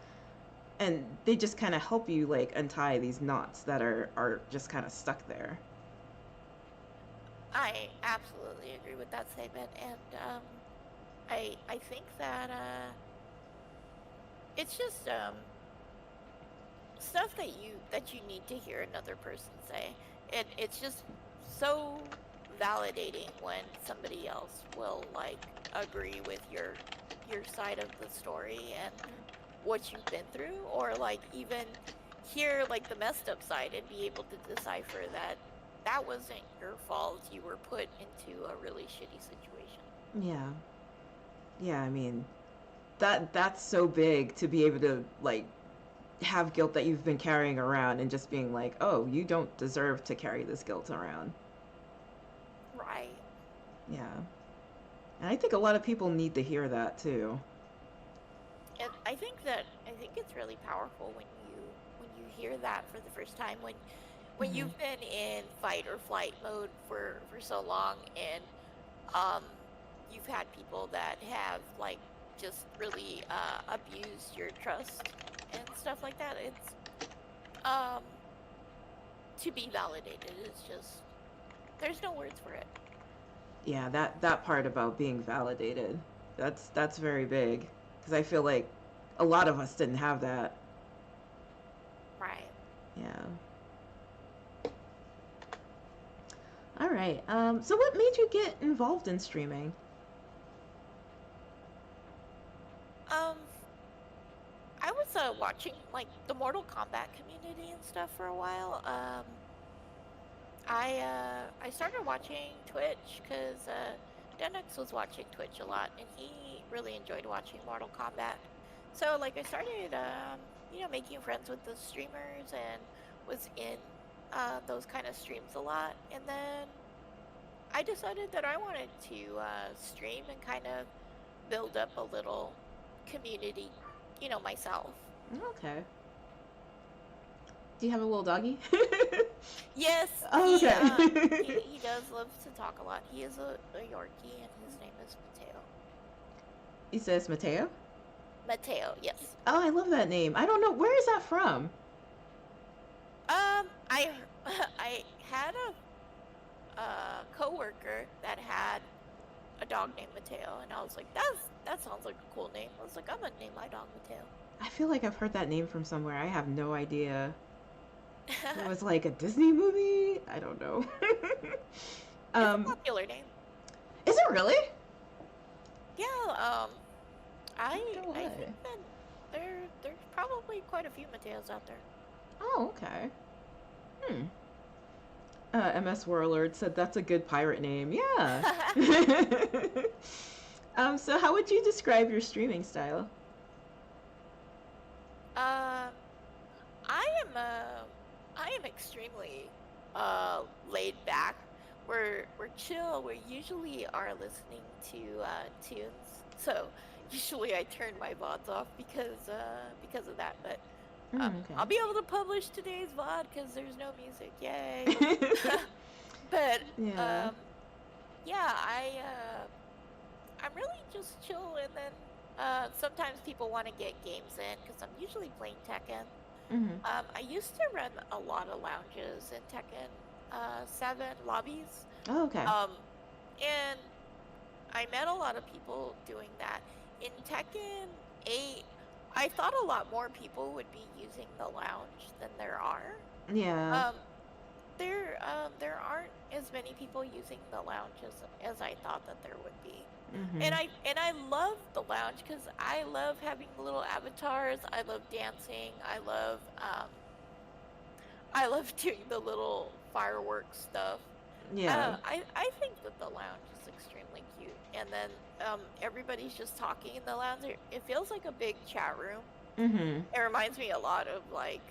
And they just kind of help you like untie these knots that are just kind of stuck there. I absolutely agree with that statement, and I think that it's just stuff that you need to hear another person say. And it's just so validating when somebody else will like agree with your side of the story and what you've been through, or like even hear like the messed up side and be able to decipher that that wasn't your fault. You were put into a really shitty situation. Yeah. Yeah, I mean, that's so big to be able to like have guilt that you've been carrying around and just being like, "Oh, you don't deserve to carry this guilt around." Right. Yeah. And I think a lot of people need to hear that too. And I think it's really powerful when you hear that for the first time, when Hmm. you've been in fight or flight mode for so long, and um you've had people that have like just really abused your trust and stuff like that. It's um to be validated is just, there's no words for it. Yeah, that part about being validated, that's very big because I feel like a lot of us didn't have that. Right. Yeah. All right. So what made you get involved in streaming? um I was watching like the Mortal Kombat community and stuff for a while. I started watching Twitch because Denix was watching Twitch a lot, and he really enjoyed watching Mortal Kombat. So like I started making friends with the streamers and was in those kind of streams a lot. And then I decided that I wanted to stream and kind of build up a little community, myself. Okay. Do you have a little doggy? Yes, Oh, okay. he does love to talk a lot. He is a Yorkie, and his name is Mateo. He says Mateo. Mateo, yes. Oh, I love that name. I don't know, where is that from? I I had a coworker that had a dog named Mateo, and I was like, that sounds like a cool name. I was like, I'm gonna name my dog Mateo. I feel like I've heard that name from somewhere. I have no idea. It was like a Disney movie. I don't know. It's a um, popular name. is it really? Yeah. Wonder I why. think that there's probably quite a few Mateos out there. Oh, okay. Hmm. MS Warlord said that's a good pirate name. Yeah. So how would you describe your streaming style? um, I am I am extremely laid back. We're chill. We usually are listening to tunes. So usually I turn my VODs off because of that. But I'll be able to publish today's VOD because there's no music. Yay! Okay. But Yeah. um yeah, I'm really just chill, and then sometimes people want to get games in because I'm usually playing Tekken. Mhm. I used to run a lot of lounges in Tekken 7 lobbies. Oh, okay. Um, and I met a lot of people doing that. In Tekken 8, I thought a lot more people would be using the lounge than there are. Yeah. Um, there aren't as many people using the lounge as I thought that there would be. And Mhm. I love the lounge because I love having little avatars. I love dancing. I love doing the little fireworks stuff. Yeah. I think that the lounge is extremely cute. And then everybody's just talking in the lounge. It feels like a big chat room. Mhm. It reminds me a lot of like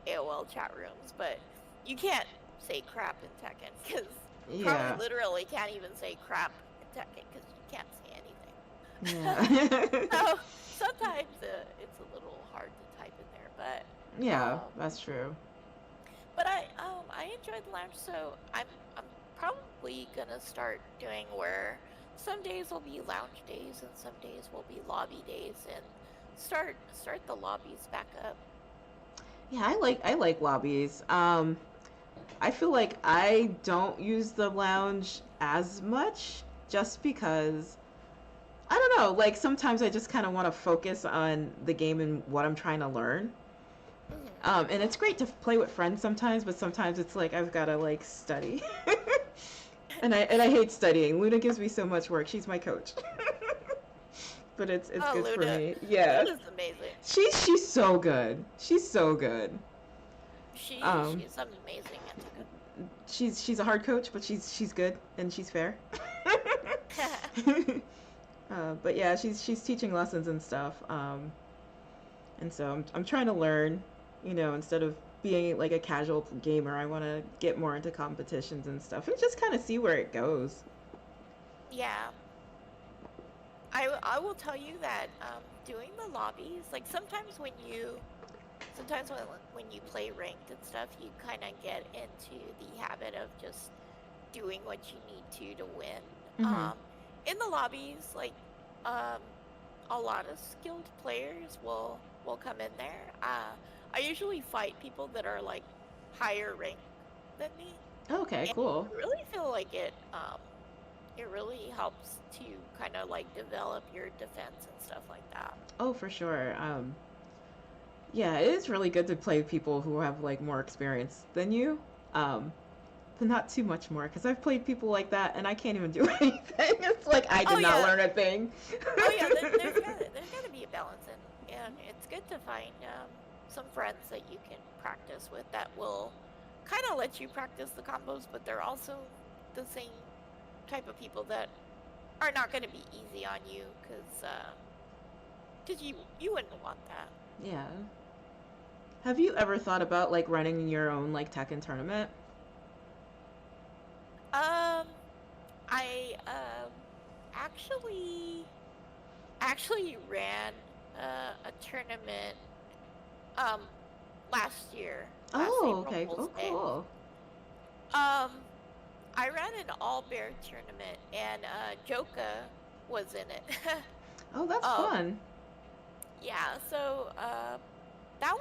AOL chat rooms, but you can't say crap in Tekken because you probably Yeah. literally can't even say crap in Tekken because you can't say anything. Yeah. So sometimes it's a little hard to type in there, Yeah, that's true. but I enjoy the lounge, so I'm probably gonna start doing where some days will be lounge days and some days will be lobby days, and start the lobbies back up. Yeah, I like lobbies. I feel like I don't use the lounge as much just because I don't know, like sometimes I just kind of want to focus on the game and what I'm trying to learn. Hmm. And it's great to play with friends sometimes, but sometimes it's like I've got to like study. And I hate studying. Luna gives me so much work. She's my coach. But it's Oh, good for Luna, me. Yeah. Luna's amazing. She's so good. She's so good. Um She's amazing at Tekken. she's a hard coach, but she's good and she's fair. But yeah, she's teaching lessons and stuff. And so I'm trying to learn, instead of being like a casual gamer, I want to get more into competitions and stuff and just kind of see where it goes. Yeah, I will tell you that doing the lobbies, like sometimes when you play ranked and stuff, you kind of get into the habit of just doing what you need to win. Mhm. In the lobbies, like um, a lot of skilled players will come in there. I usually fight people that are like higher ranked than me, Okay, and cool. I really feel like it really helps to kind of like develop your defense and stuff like that. Oh, for sure. Yeah, it is really good to play with people who have like more experience than you. Um, but not too much more, because I've played people like that and I can't even do anything. It's like I Oh did not yeah, learn a thing. oh yeah. There's gotta be a balance, and it's good to find some friends that you can practice with that will kind of let you practice the combos, but they're also the same type of people that are not going to be easy on you because you wouldn't want that. Yeah. Have you ever thought about like running your own like Tekken tournament? Um, I actually actually ran a tournament um last year, last Oh, April okay. Fool's Oh, Day. cool. I ran an all bear tournament and Joka was in it. Oh, that's um, fun. yeah, so that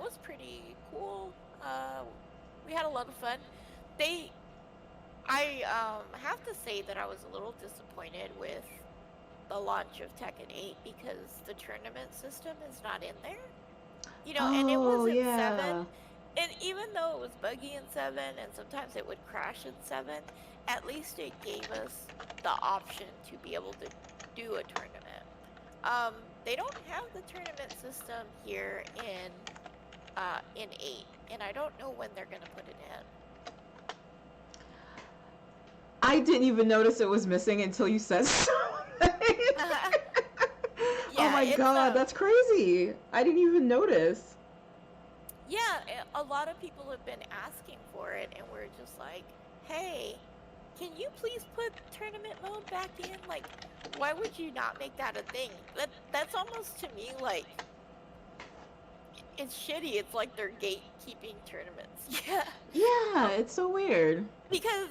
was pretty cool. We had a lot of fun. They I have to say that I was a little disappointed with the launch of Tekken 8 because the tournament system is not in there. And it was Oh, in 7, yeah. and even though it was buggy in 7 and sometimes it would crash in 7, at least it gave us the option to be able to do a tournament. They don't have the tournament system here in 8, and I don't know when they're gonna put it in. I didn't even notice it was missing until you said so. Oh Yeah, my it's god, that's crazy. I didn't even notice. yeah, a lot of people have been asking for it, and we're just like, hey, can you please put tournament mode back in? Like, why would you not make that a thing? That's almost to me like it's shitty. It's like they're gatekeeping tournaments. Yeah. Yeah, Um, it's so weird. because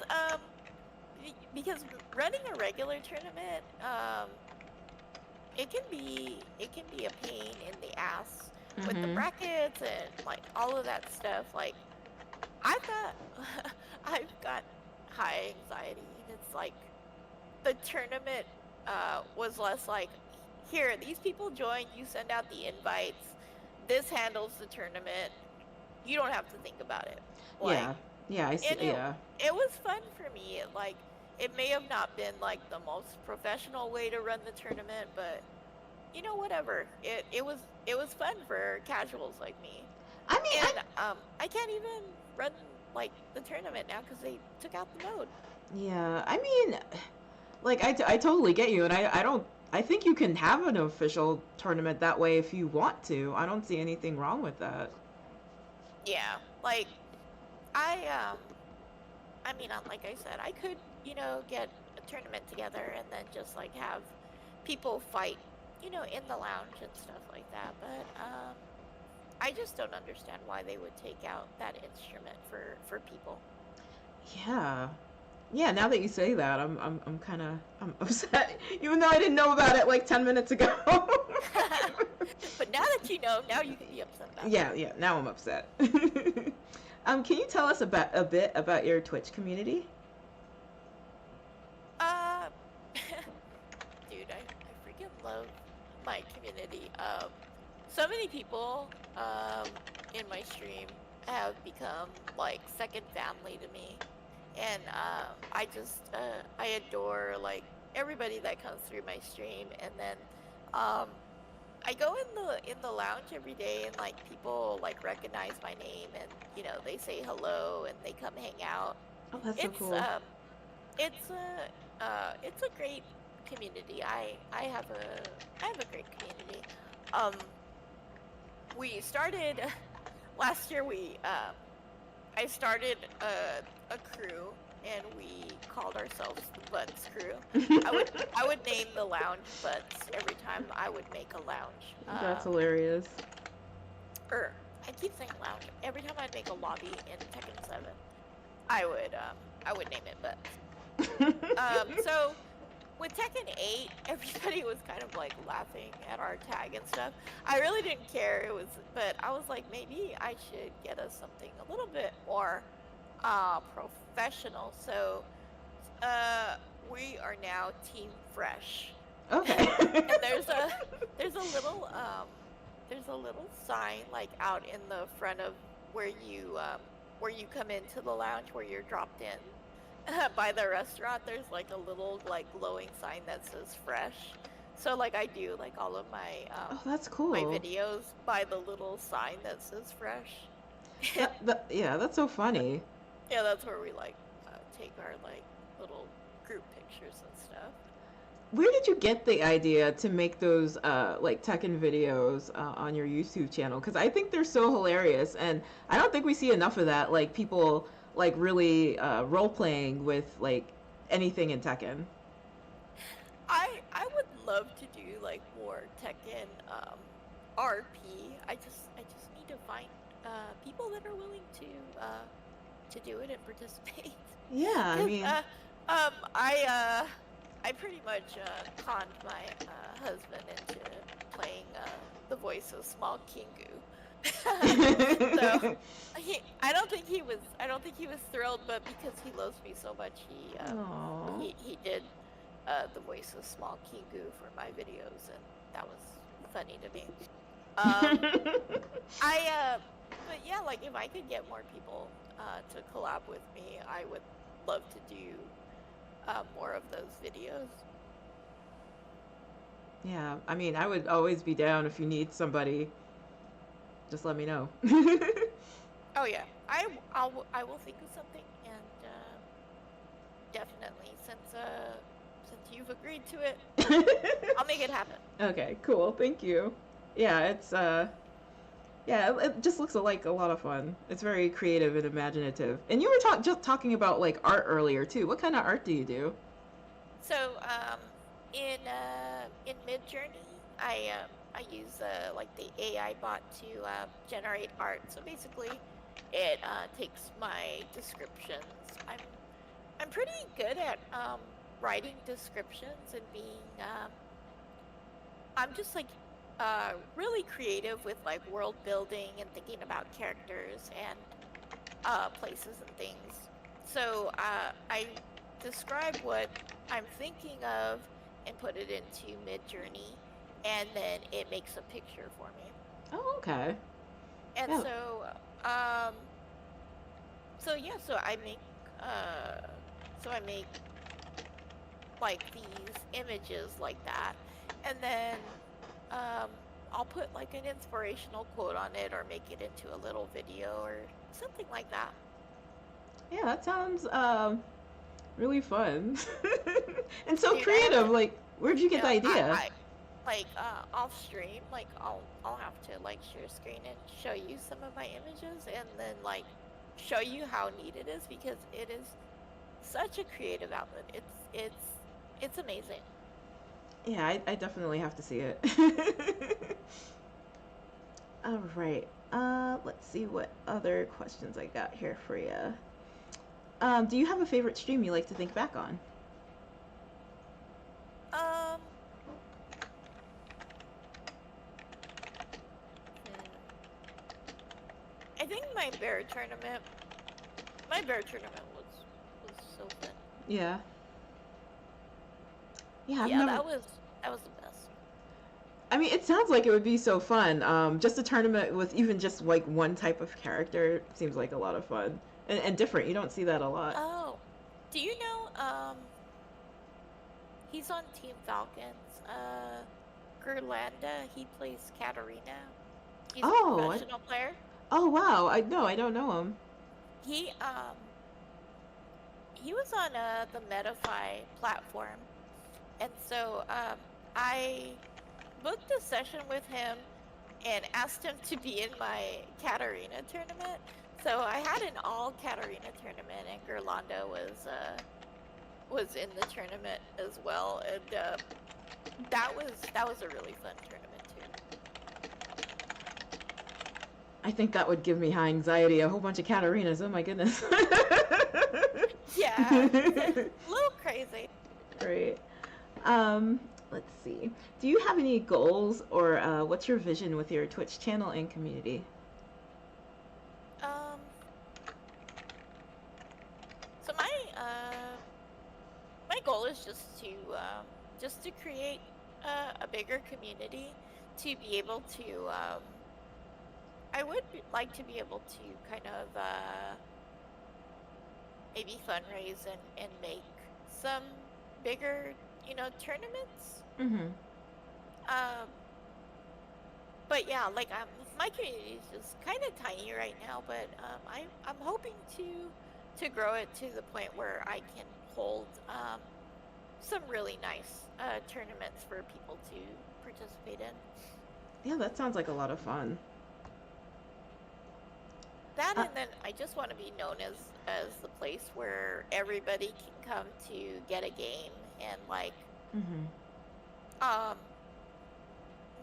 because running a regular tournament, it can be a pain in the ass with the Mm-hmm. brackets and like all of that stuff. Like I've got I've got high anxiety, and it's like the tournament was less like, here, these people join, you send out the invites, this handles the tournament, you don't have to think about it. Like, Yeah. Yeah, I see. and it Yeah. it was fun for me. It may have not been like the most professional way to run the tournament, but whatever. It was fun for casuals like me. I mean, And I can't even run like the tournament now because they took out the mode. yeah, I mean, like, I totally get you, and I don't, I think you can have an official tournament that way if you want to. I don't see anything wrong with that. Yeah, like I I mean, like I said, I could, get a tournament together and then just like have people fight, in the lounge and stuff like that. But I just don't understand why they would take out that instrument for people. Yeah. Yeah, now that you say that, I'm kind of I'm upset, even though I didn't know about it like 10 minutes ago. But now that you know, now you can be upset about it. Yeah, yeah, now I'm upset. Can you tell us about a bit about your Twitch community? Uh, dude, I freaking love my community. So many people in my stream have become like second family to me, and I adore like everybody that comes through my stream, and then um I go in the lounge every day, and like people like recognize my name, and they say hello and they come hang out. Oh, that's so It's cool. it's a great community. I have a great community. Um, we started last year. I started a crew, and we called ourselves the Butts Crew. I would name the lounge Butts every time I would make a lounge. That's hilarious. Or I keep saying lounge. Every time I'd make a lobby in Tekken 7, I would name it Butts. So with Tekken 8, everybody was kind of like laughing at our tag and stuff. I really didn't care. But I was like, maybe I should get us something a little bit more professional. So we are now Team Fresh. Okay. And there's a little sign like out in the front of where you come into the lounge where you're dropped in. By the restaurant, there's like a little like glowing sign that says fresh. So like I do like all of Oh, that's my cool. videos by the little sign that says fresh. And Yeah, that's so funny. yeah, that's where we like take our like little group pictures and stuff. Where did you get the idea to make those like Tekken videos on your YouTube channel? Because I think they're so hilarious, and I don't think we see enough of that. Like people like really role playing with like anything in Tekken. I would love to do like more Tekken RP. I just need to find people that are willing to do it and participate. Yeah, I Because mean, um, I uh, I pretty much conned my husband into playing the voice of Small Kingu. So I don't think he was thrilled, but because he loves me so much, oh. he did the voice of Small Kingu for my videos, and that was funny to me. Um, I but yeah, like if I could get more people to collab with me, I would love to do more of those videos. Yeah, I mean, I would always be down if you need somebody. Just let me know. Oh yeah, I will think of something, and definitely since you've agreed to it, I'll make it happen. Okay, cool. Thank you. Yeah, it's yeah, it just looks like a lot of fun. It's very creative and imaginative. And you were just talking about like art earlier too. What kind of art do you do? So in Midjourney, I use like the AI bot to generate art. So basically, it takes my descriptions. I'm pretty good at writing descriptions and being I'm just like really creative with like world building and thinking about characters and places and things. So I describe what I'm thinking of and put it into Midjourney, and then it makes a picture for me. Oh, okay. And Yeah. um, so yeah, uh, so I make like these images like that, and then um, I'll put like an inspirational quote on it or make it into a little video or something like that. Yeah, that sounds really fun. And so Dude, I have creative. to, Like, where'd you get the idea? I like off stream, like I'll have to like share screen and show you some of my images, and then like show you how neat it is because it is such a creative outlet. It's amazing. Yeah, I definitely have to see it. All right. Let's see what other questions I got here for you. Do you have a favorite stream you like to think back on? Um, hmm. I think my bear tournament was so fun. Yeah. Yeah, I've Yeah, never. that was the best. I mean, it sounds like it would be so fun. Just a tournament with even just like one type of character seems like a lot of fun and different. You don't see that a lot. Oh, do you know he's on Team Falcons. Gerlanda, he plays Katarina. He's a Oh, professional player. oh wow. I no, I don't know him. He um he was on the Metafy platform, and so I booked a session with him and asked him to be in my Katarina tournament. So I had an all Katarina tournament, and Gerlanda was in the tournament as well, and that was a really fun tournament too. I think that would give me high anxiety. A whole bunch of Katarinas. Oh my goodness. Yeah, it's a little crazy. Great. Um, let's see. Do you have any goals or what's your vision with your Twitch channel and community? Um, so my goal is just to create a bigger community to be able to like to be able to kind of maybe fundraise and make some bigger, tournaments. Mm-hmm. Um, but yeah, like my community is just kind of tiny right now, but I'm hoping to grow it to the point where I can hold some really nice tournaments for people to participate in. Yeah, that sounds like a lot of fun. That, Uh, and then I just want to be known as the place where everybody can come to get a game and like mm-hmm. um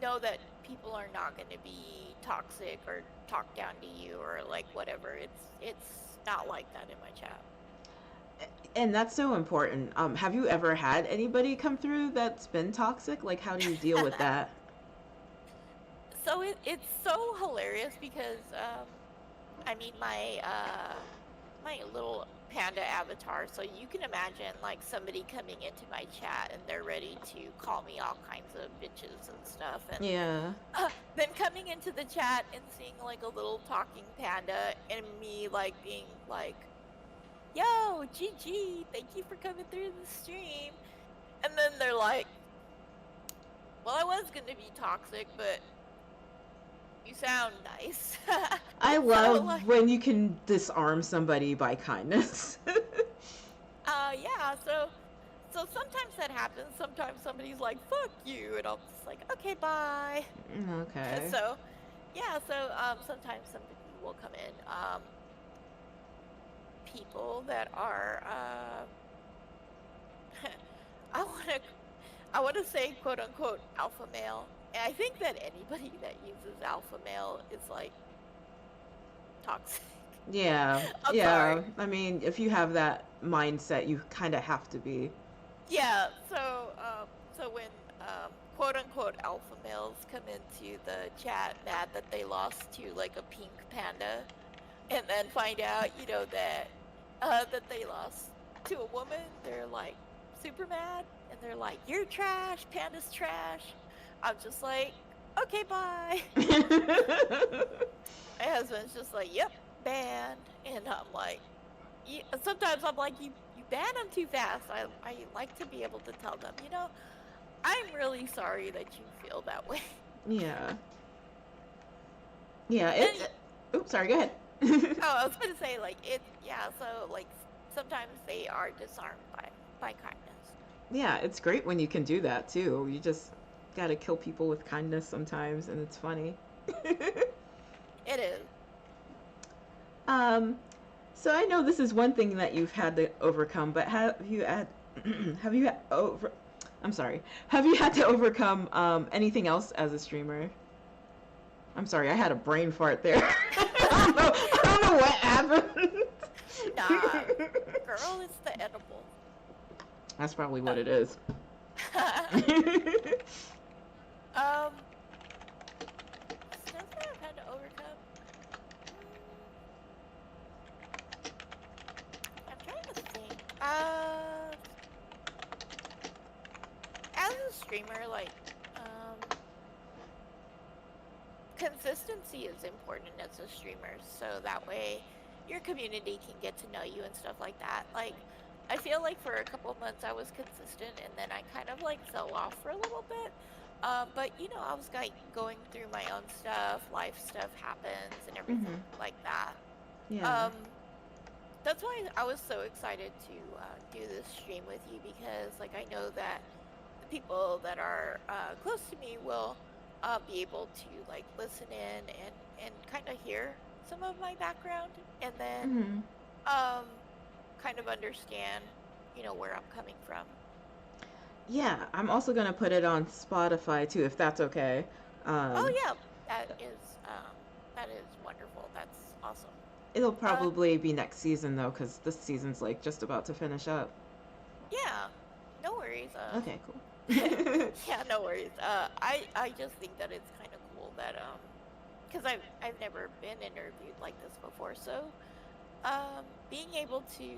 know that people are not going to be toxic or talk down to you or like whatever. It's not like that in my chat. And that's so important. Have you ever had anybody come through that's been toxic? Like, how do you deal with that? So it's so hilarious because I mean my little panda avatar, so you can imagine like somebody coming into my chat and they're ready to call me all kinds of bitches and stuff, and Yeah. then coming into the chat and seeing like a little talking panda and me like being like, yo, GG, thank you for coming through the stream. And then they're like, well, I was gonna be toxic, but you sound nice. I So love like, when you can disarm somebody by kindness. yeah, so sometimes that happens. Sometimes somebody's like, fuck you, and I'm just like, okay, bye. Okay. So yeah, so sometimes somebody will come in. People that are I wanna I wanna say quote unquote alpha male. And I think that anybody that uses alpha male is like toxic. Yeah. I'm Yeah. sorry. I mean, if you have that mindset, you kind of have to be. Yeah, so when quote unquote alpha males come into the chat mad that they lost to like a pink panda and then find out, that they lost to a woman, they're like super mad and they're like, you're trash, panda's trash. I'm just like, okay, bye. My husband's just like, yep, banned. And I'm like, yeah. Sometimes I'm like, you ban them too fast. I like to be able to tell them, I'm really sorry that you feel that way. Yeah. Yeah. And Oops. Sorry. Go ahead. oh, I was gonna say like yeah. So like sometimes they are disarmed by kindness. Yeah, it's great when you can do that too. You just gotta kill people with kindness sometimes, and it's funny. It is. um, so I know this is one thing that you've had to overcome, but have you had have you had over? I'm sorry. Have you had to overcome anything else as a streamer? I'm sorry, I had a brain fart there. I don't know what happened. Nah, girl, it's the edible. That's probably what it is. Stuff that I've had to overcome. I'm trying to think. As a streamer, like, consistency is important as a streamer, so that way your community can get to know you and stuff like that. Like, I feel like for a couple months I was consistent, and then I kind of like fell off for a little bit. But I was like going through my own stuff, life stuff happens, and everything Mhm. like that. Yeah. Um, that's why I was so excited to do this stream with you because, like, I know that the people that are close to me will be able to like listen in and kind of hear some of my background, and then Mhm. um, kind of understand, where I'm coming from. Yeah, I'm also gonna put it on Spotify too, if that's okay. Oh Um, yeah, that is wonderful. That's awesome. It'll Uh, probably be next season though, because this season's like just about to finish up. yeah, no worries. Okay, cool. Yeah, no worries. I just think that it's kind of cool that because I've never been interviewed like this before, so being able to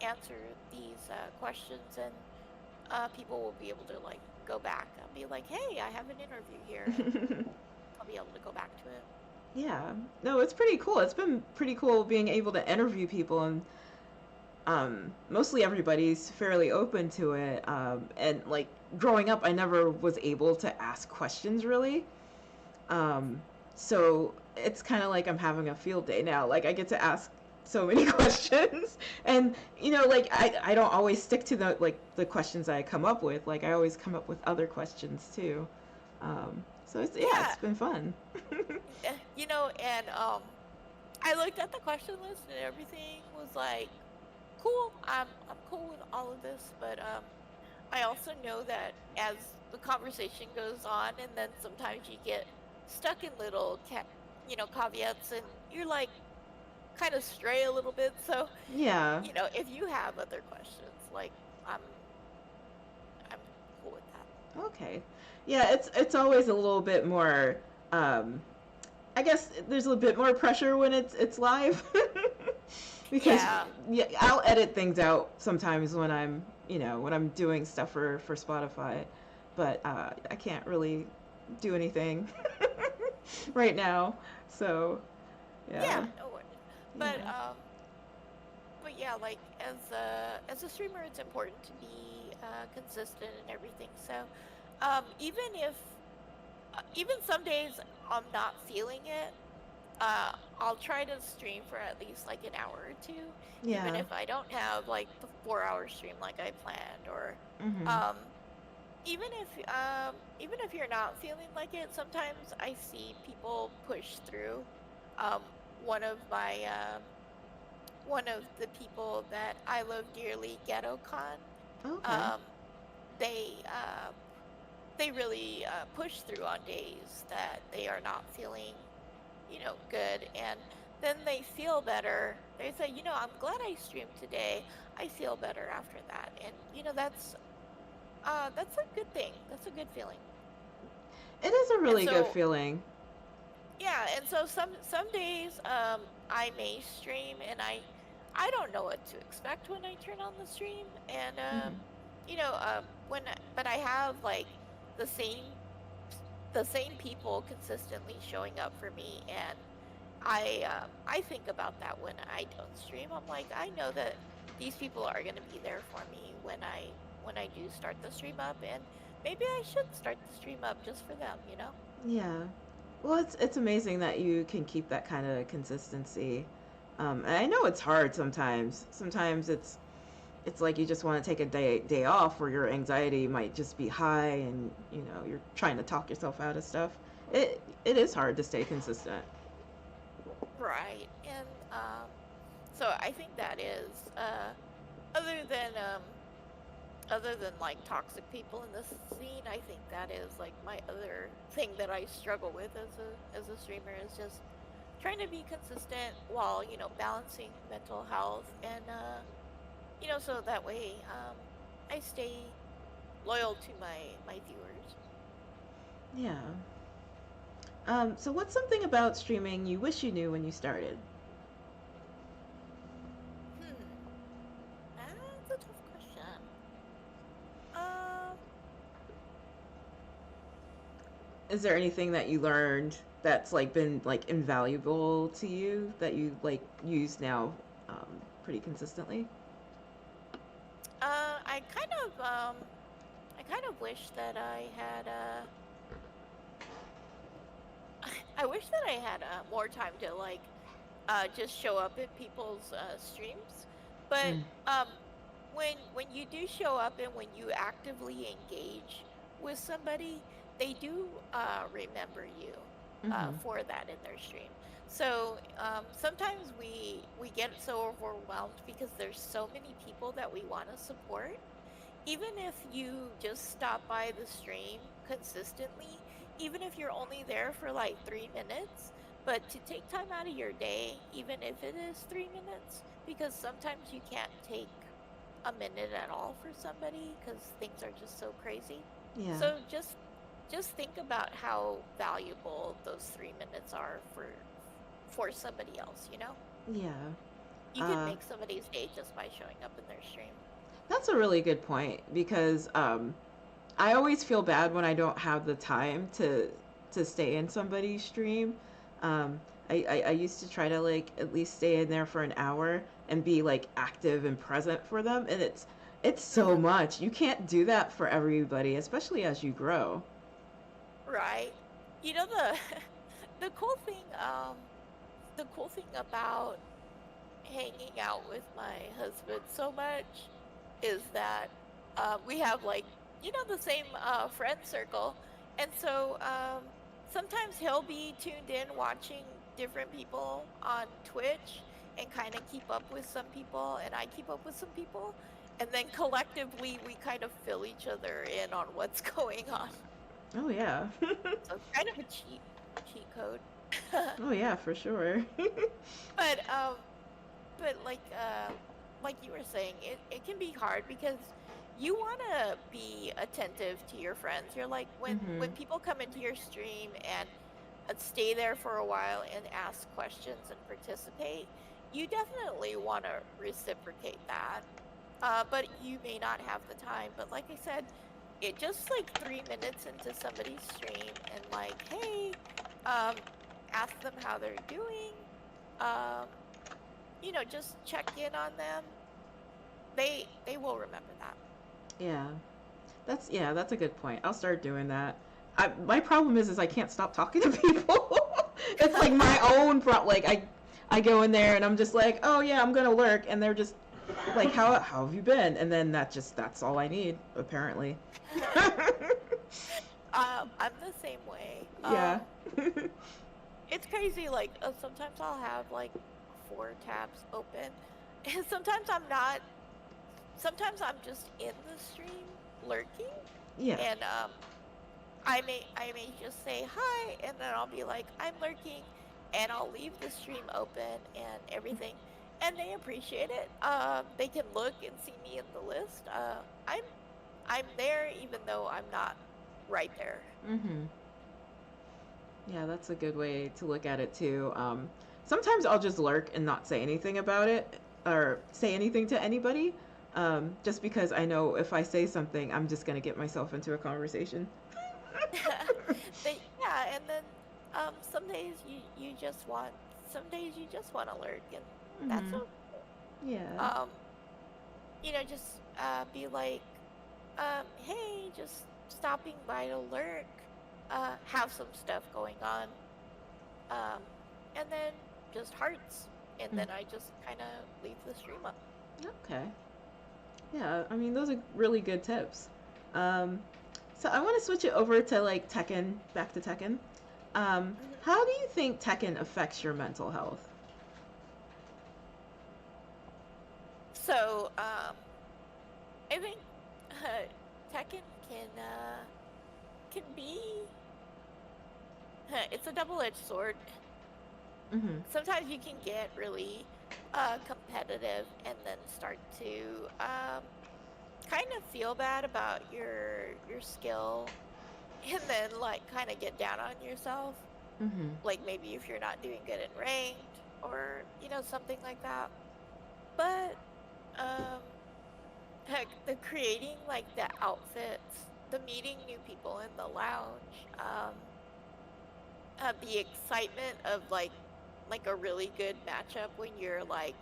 answer these questions, and people will be able to like go back and be like, hey, I have an interview here, and I'll be able to go back to it. Yeah, no, it's pretty cool. It's been pretty cool being able to interview people, and mostly everybody's fairly open to it. And like growing up, I never was able to ask questions really. Um, so it's kind of like I'm having a field day now. Like I get to ask so many questions, and like I don't always stick to the questions I come up with. Like I always come up with other questions too. So it's Yeah, been fun. and I looked at the question list and everything was like, cool. I'm cool with all of this, but I also know that as the conversation goes on, and then sometimes you get stuck in little caveats, and you're like kind of stray a little bit. So, Yeah. if you have other questions, like I'm I'm cool with that. Okay. Yeah, it's always a little bit more. Um, I guess there's a little bit more pressure when it's live, because Yeah. yeah, I'll edit things out sometimes when I'm when I'm doing stuff for Spotify, but I can't really do anything right now. So yeah, Yeah, no worries. But yeah, yeah, like as a streamer, it's important to be consistent and everything. So, even some days I'm not feeling it, I'll try to stream for at least like an hour or two, even yeah. if I don't have like the 4 hour stream like I planned, or Mhm. um even if you're not feeling like it, sometimes I see people push through. Um, one of my one of the people that I love dearly, GhettoCon, Okay. um, they they really push through on days that they are not feeling, good, and then they feel better. They say, I'm glad I streamed today. I feel better after that, and that's a good thing. That's a good feeling. It is a And really good so, feeling. yeah, and so some days I may stream, and I don't know what to expect when I turn on the stream, and Mhm. but I have like the same the same people consistently showing up for me, and I think about that when I don't stream. I'm like, I know that these people are going to be there for me when I do start the stream up, and maybe I should start the stream up just for them. Yeah. Well, it's amazing that you can keep that kind of consistency. And I know it's hard sometimes. Sometimes it's like you just want to take a day off, where your anxiety might just be high, and you're trying to talk yourself out of stuff. It is hard to stay consistent. Right. And so I think that is other than like toxic people in this scene, I think that is like my other thing that I struggle with as a streamer, is just trying to be consistent while, balancing mental health, and so that way I stay loyal to my viewers. Yeah. So what's something about streaming you wish you knew when you started? Hmm. That's a tough question. Um Is there anything that you learned that's like been like invaluable to you that you like use now, pretty consistently? I kind of wish that I had I wish that I had more time to like just show up in people's streams. But Mm. um, when you do show up and when you actively engage with somebody, they do remember you Mm-hmm. for that in their stream. So sometimes we get so overwhelmed because there's so many people that we want to support. Even if you just stop by the stream consistently, even if you're only there for like 3 minutes, but to take time out of your day, even if it is 3 minutes, because sometimes you can't take a minute at all for somebody because things are just so crazy. Yeah. So just think about how valuable those 3 minutes are for somebody else. Yeah. You could Uh, make somebody's day just by showing up in their stream. that's a really good point, because I always feel bad when I don't have the time to stay in somebody's stream. Um, I used to try to like at least stay in there for an hour and be like active and present for them, and it's so Hmm. much. You can't do that for everybody, especially as you grow. Right. The the cool thing about hanging out with my husband so much is that we have like the same friend circle, and so sometimes he'll be tuned in watching different people on Twitch and kind of keep up with some people, and I keep up with some people, and then collectively we kind of fill each other in on what's going on. Oh yeah. So it's kind of a cheat code. Oh yeah, for sure. But like you were saying, it can be hard because you want to be attentive to your friends. You're like when Mhm. people come into your stream and stay there for a while and ask questions and participate, you definitely want to reciprocate that. But you may not have the time. But like I said, it just like 3 minutes into somebody's stream and like, hey, um, ask them how they're doing. Um, just check in on them. They will remember that. Yeah. That's a good point. I'll start doing that. My problem is I can't stop talking to people. It's like my own like I go in there and I'm just like, "Oh yeah, I'm going to lurk." And they're just like, how have you been?" And then that's all I need apparently. I'm the same way. Yeah. It's crazy. Like sometimes I'll have like 4 tabs open, and sometimes I'm not. Sometimes I'm just in the stream lurking, Yeah. and I may just say hi, and then I'll be like I'm lurking, and I'll leave the stream open and everything, and they appreciate it. They can look and see me in the list. I'm there even though I'm not right there. Mhm. Yeah, that's a good way to look at it too. Sometimes I'll just lurk and not say anything about it or say anything to anybody, just because I know if I say something, I'm just gonna get myself into a conversation. Yeah, and then some days some days you just want to lurk, and that's Hmm. okay. Yeah. Um, just be like, hey, just stopping by to lurk, have some stuff going on, um, and then just hearts, and Mm. then I just kind of leave the stream up. Okay. Yeah, I mean those are really good tips. Um, so I want to switch it over to like Tekken, back to Tekken. Mhm. How do you think Tekken affects your mental health? So, I think Tekken can be it's a double-edged sword. Hmm. Sometimes you can get really competitive and then start to kind of feel bad about your skill and then like kind of get down on yourself, Hmm. like maybe if you're not doing good in ranked or something like that. But um heck, the creating like the outfits, the meeting new people in the lounge, the excitement of like a really good matchup when you're like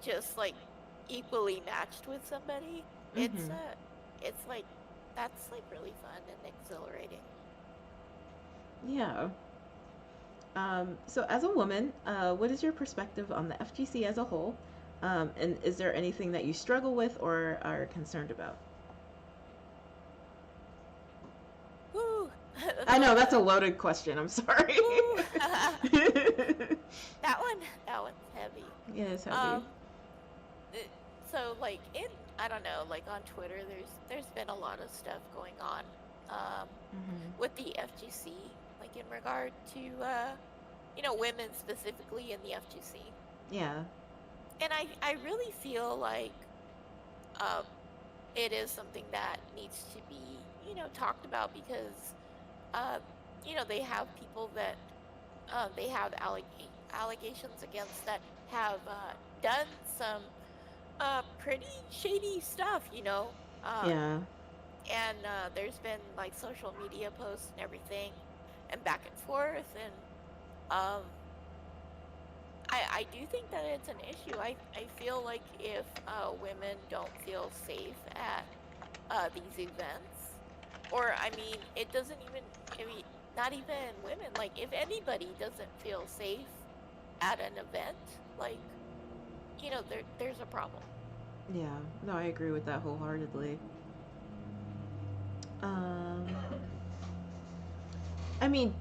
just like equally matched with somebody. It's Hmm. it's like that's like really fun and exhilarating. Yeah. So, as a woman, what is your perspective on the FGC as a whole? And is there anything that you struggle with or are concerned about? Woo! I know that's a loaded question. I'm sorry. Woo! That one's heavy. It is heavy. Um, it, so like in I don't know, like on Twitter, there's been a lot of stuff going on, um, Hmm. with the FGC, like in regard to women specifically in the FGC, Yeah. and I really feel like um it is something that needs to be talked about because uh, they have people that they have allegations against that have done some pretty shady stuff, Yeah. and there's been like social media posts and everything, and back and forth, and um, I do think that it's an issue. I feel like if women don't feel safe at these events, or I mean, it doesn't even. I mean, not even women. Like, if anybody doesn't feel safe at an event, like there's a problem. Yeah. No, I agree with that wholeheartedly. Um, I mean,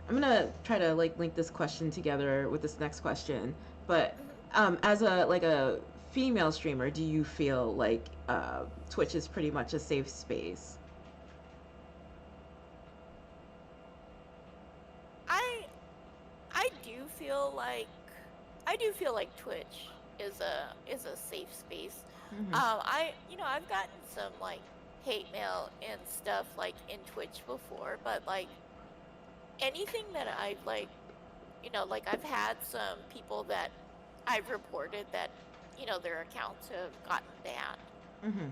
I'm gonna try to like link this question together with this next question, but Hmm. as a female streamer, do you feel like Twitch is pretty much a safe space? I I do feel like Twitch is a safe space. Hmm. I've gotten some like hate mail and stuff like in Twitch before, but like anything that I've like, like I've had some people that I've reported that, their accounts have gotten banned. Hmm.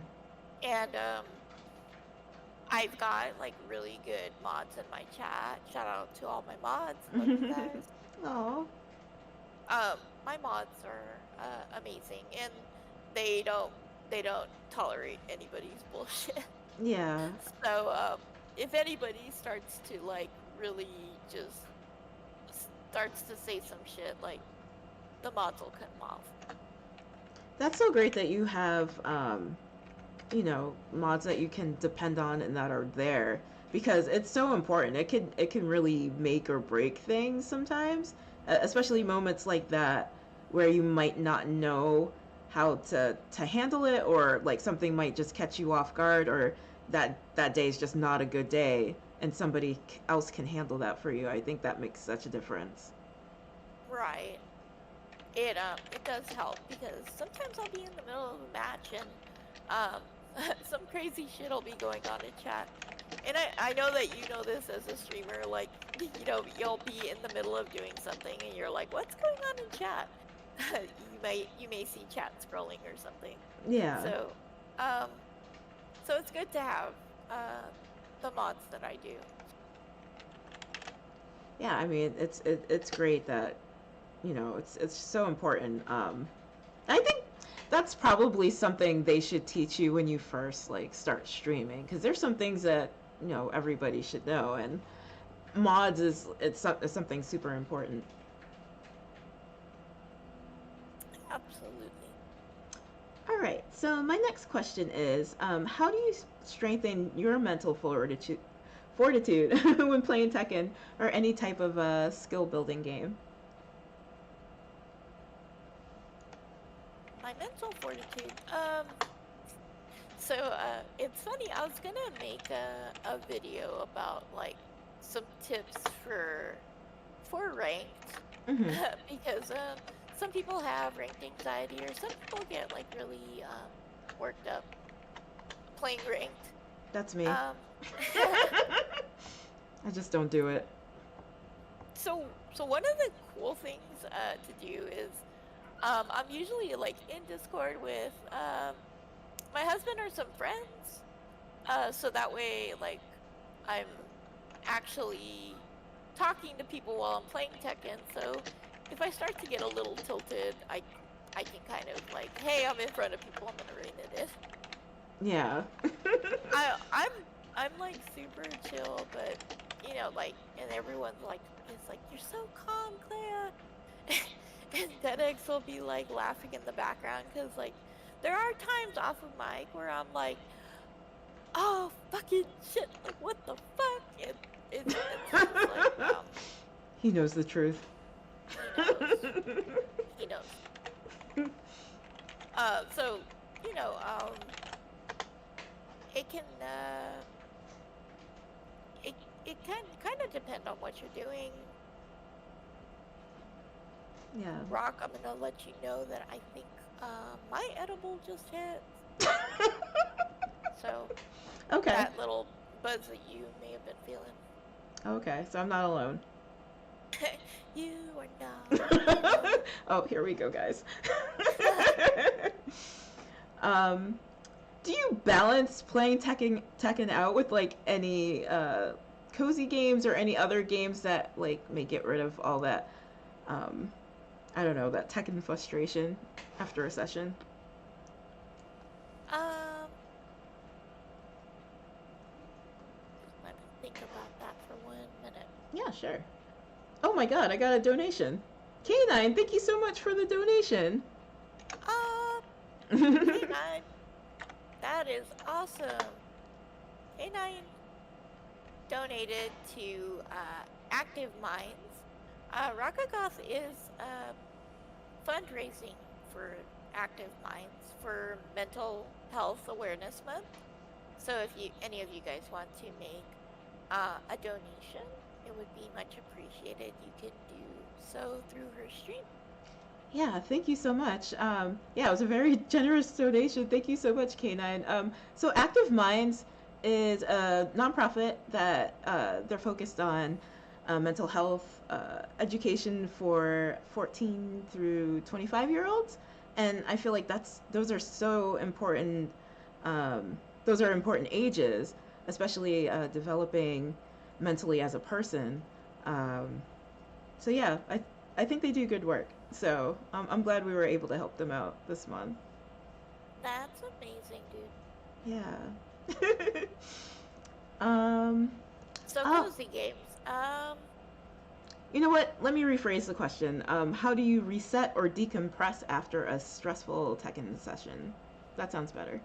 And I've got like really good mods in my chat. Shout out to all my mods. Love you guys. Oh, My mods are amazing, and they don't they don't tolerate anybody's bullshit. yeah. So if anybody starts to like really just starts to say some shit, like the mods will cut them off. That's so great that you have, mods that you can depend on and that are there because it's so important. It can really make or break things sometimes, especially moments like that where you might not know how to handle it, or like something might just catch you off guard, or that day is just not a good day and somebody else can handle that for you. I think that makes such a difference. Right. It does help because sometimes I'll be in the middle of a match and um some crazy shit will be going on in chat. And I know that you know this as a streamer, like you'll be in the middle of doing something and you're like, what's going on in chat? You may see chat scrolling or something. Yeah. So um so it's good to have the mods that I do. Yeah, I mean, it's great that, it's so important. I think that's probably something they should teach you when you first like start streaming, because there's some things that everybody should know, and mods it's something super important. Absolutely. All right, so my next question is, how do you strengthen your mental fortitude when playing Tekken or any type of skill building game? My mental fortitude. So it's funny. I was gonna make a video about like some tips for ranked Hmm. because some people have ranked anxiety or some people get like really worked up playing ranked. That's me. Um, I just don't do it. so one of the cool things to do is I'm usually like in Discord with my husband or some friends. So that way, like, I'm actually talking to people while I'm playing Tekken. So if I start to get a little tilted, I can kind of like, hey, I'm in front of people. I'm gonna rein it in. Yeah. I I'm I'm like super chill, but like, and everyone's like, it's like you're so calm, Klayea. And Dedex will be like laughing in the background because like there are times off of mic where I'm like, oh fucking shit, like what the fuck? It's just like He knows the truth. he knows he knows. So you know it can it can kind of depend on what you're doing. Yeah. Rock, I'm gonna let you know that I think my edible just hit. So Okay. that little buzz that you may have been feeling. Okay, so I'm not alone. You are not alone. Oh, here we go, guys. um, do you balance playing Tekken out with like any cozy games or any other games that like may get rid of all that um, I don't know, that Tekken frustration after a session? um, let me think about that for 1 minute. Yeah, sure. Oh my god, I got a donation. K9, thank you so much for the donation. K9, that is awesome. K9 donated to Active Minds. Rockagoth is fundraising for Active Minds for Mental Health Awareness Month. So if you any of you guys want to make a donation, it would be much appreciated. You can do so through her stream. Yeah, thank you so much. Yeah, it was a very generous donation. Thank you so much, K9. So Active Minds is a nonprofit that they're focused on mental health education for 14 through 25-year-olds, and I feel like those are so important. Those are important ages, especially developing mentally as a person. Um, so yeah, I think they do good work. So I'm glad we were able to help them out this month. That's amazing, dude. Yeah. um. So Oh, cozy games. you know what? Let me rephrase the question. How do you reset or decompress after a stressful Tekken session? That sounds better.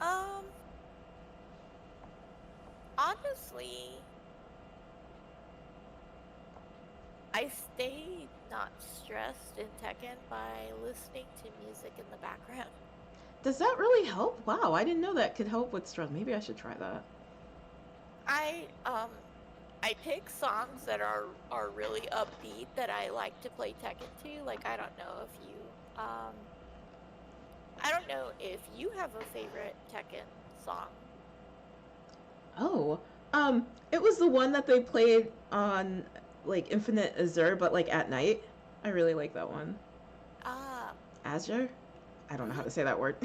Um, honestly, I stay not stressed in Tekken by listening to music in the background. Does that really help? Wow, I didn't know that could help with stress. Maybe I should try that. I um I pick songs that are really upbeat that I like to play Tekken to. Like um I don't know if you have a favorite Tekken song. Oh, it was the one that they played on like Infinite Azure, but like at night. I really like that one. Ah, Azure? I don't know how mhm. to say that word.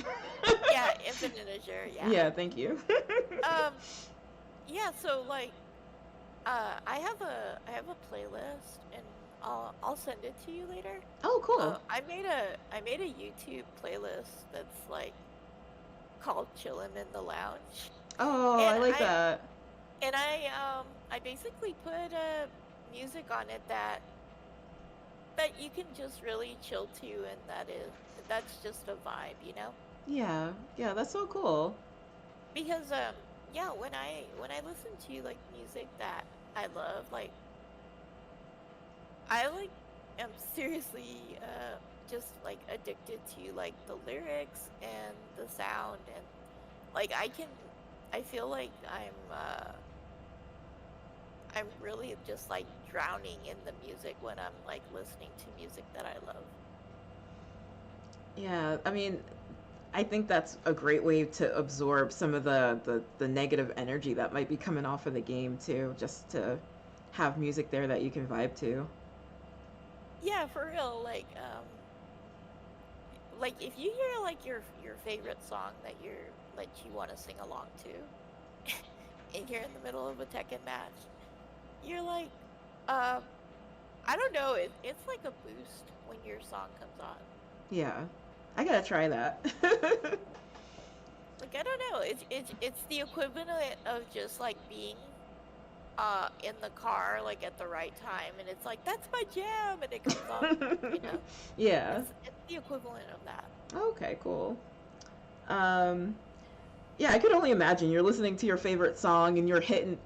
Yeah, Infinite Azure, yeah. Yeah, thank you. Um yeah, so like I have a playlist and I'll send it to you later. Oh, cool. I made a YouTube playlist that's like called Chillin' in the Lounge. Oh, I And like that. I basically put music on it that you can just really chill to, and that's just a vibe, you know? Yeah, yeah, that's so cool. Because yeah, when I listen to like music that I love, like I like am seriously just like addicted to like the lyrics and the sound, and like I feel like I'm really just like drowning in the music when I'm like listening to music that I love. Yeah, I mean, I think that's a great way to absorb some of the negative energy that might be coming off of the game too, just to have music there that you can vibe to. Yeah, for real. Like if you hear like your favorite song that you want to sing along to, and you're in the middle of a Tekken match, you're like, uh, I don't know, it's like a boost when your song comes on. Yeah, I gotta try that. Like I don't know, it's the equivalent of just like being in the car like at the right time, and it's like that's my jam, and it comes on, you know. Yeah. It's the equivalent of that. Okay, cool. Um, yeah, I could only imagine you're listening to your favorite song and you're hitting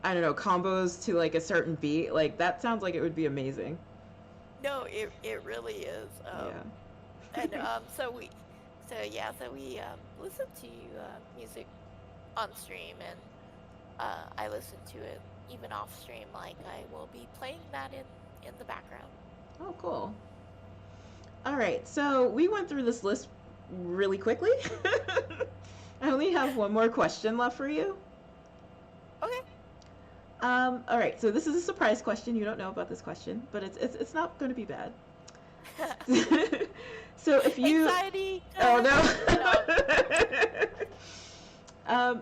I don't know, combos to like a certain beat. Like that sounds like it would be amazing. No, it really is. Yeah. And so we listen to music on stream, and I listen to it even off stream. Like I will be playing that in the background. Oh, cool. All right, so we went through this list really quickly. I only have one more question left for you. Okay. All right, so this is a surprise question. You don't know about this question, but it's not going to be bad. So if you, Anxiety. oh No. no.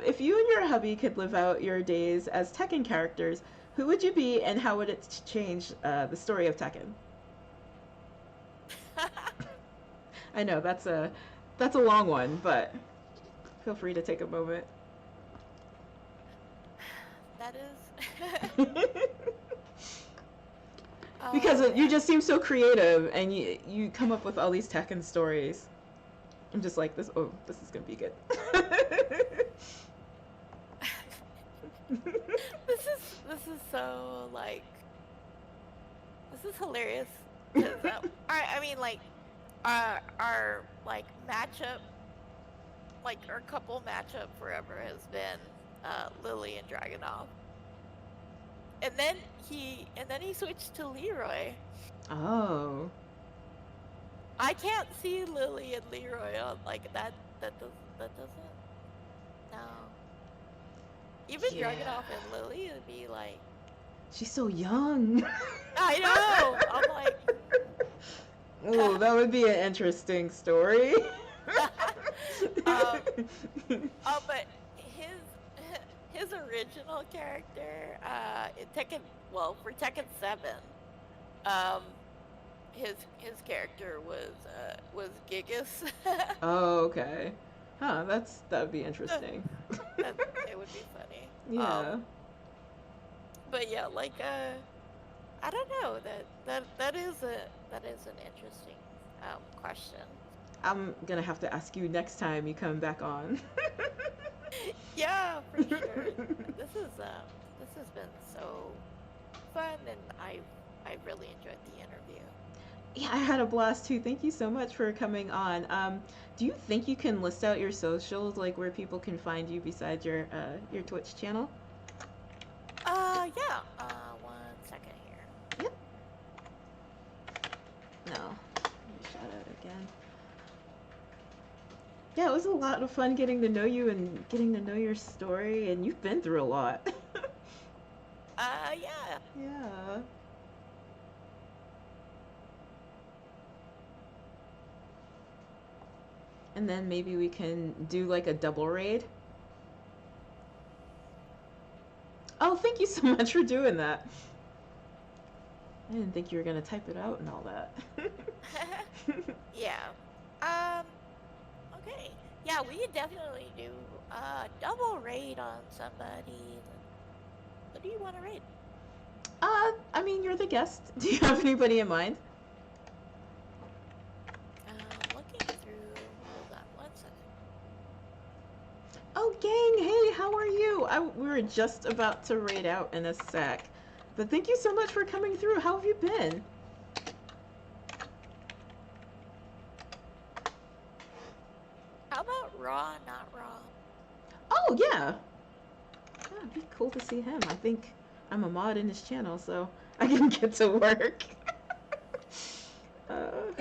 If you and your hubby could live out your days as Tekken characters, who would you be, and how would it change the story of Tekken? I know that's a long one, but feel free to take a moment. That is. Because Oh you man. just seem so creative, and you come up with all these Tekken stories. I'm just like this. Oh, this is gonna be good. This is so like this is hilarious because I mean like our like matchup, like our couple matchup forever has been Lily and Dragunov, and then he switched to Leroy. Oh. I can't see Lily and Leroy on like that. That doesn't. No. Even Yeah. Dragunov and Lily would be like. She's so young. I know. I'm like. Oh, that would be an interesting story. um. Oh, but his original character, in Tekken, well, for Tekken 7, um, his character was Gigas. Oh, okay. Huh, that would be interesting. That it would be funny. Yeah. But yeah, like I don't know, that is an interesting question. I'm gonna have to ask you next time you come back on. Yeah, for sure. This has been so fun, and I really enjoyed the interview. Yeah, I had a blast too. Thank you so much for coming on. Do you think you can list out your socials, like where people can find you besides your Twitch channel? Yeah. 1 second here. Yep. No. Shout out again. Yeah, it was a lot of fun getting to know you and getting to know your story, and you've been through a lot. Yeah. Yeah. And then maybe we can do like a double raid. Oh, thank you so much for doing that. I didn't think you were gonna type it out and all that. Yeah. Um. Okay. Yeah, we could definitely do a double raid on somebody. What do you want to raid? I mean, you're the guest. Do you have anybody in mind? Looking through. Hold on 1 second. Oh, gang, hey, how are you? We were just about to raid out in a sec. But thank you so much for coming through. How have you been? How about raw, not raw? Oh, yeah. Yeah, it'd be cool to see him. I think I'm a mod in his channel, so I can get to work. Alright,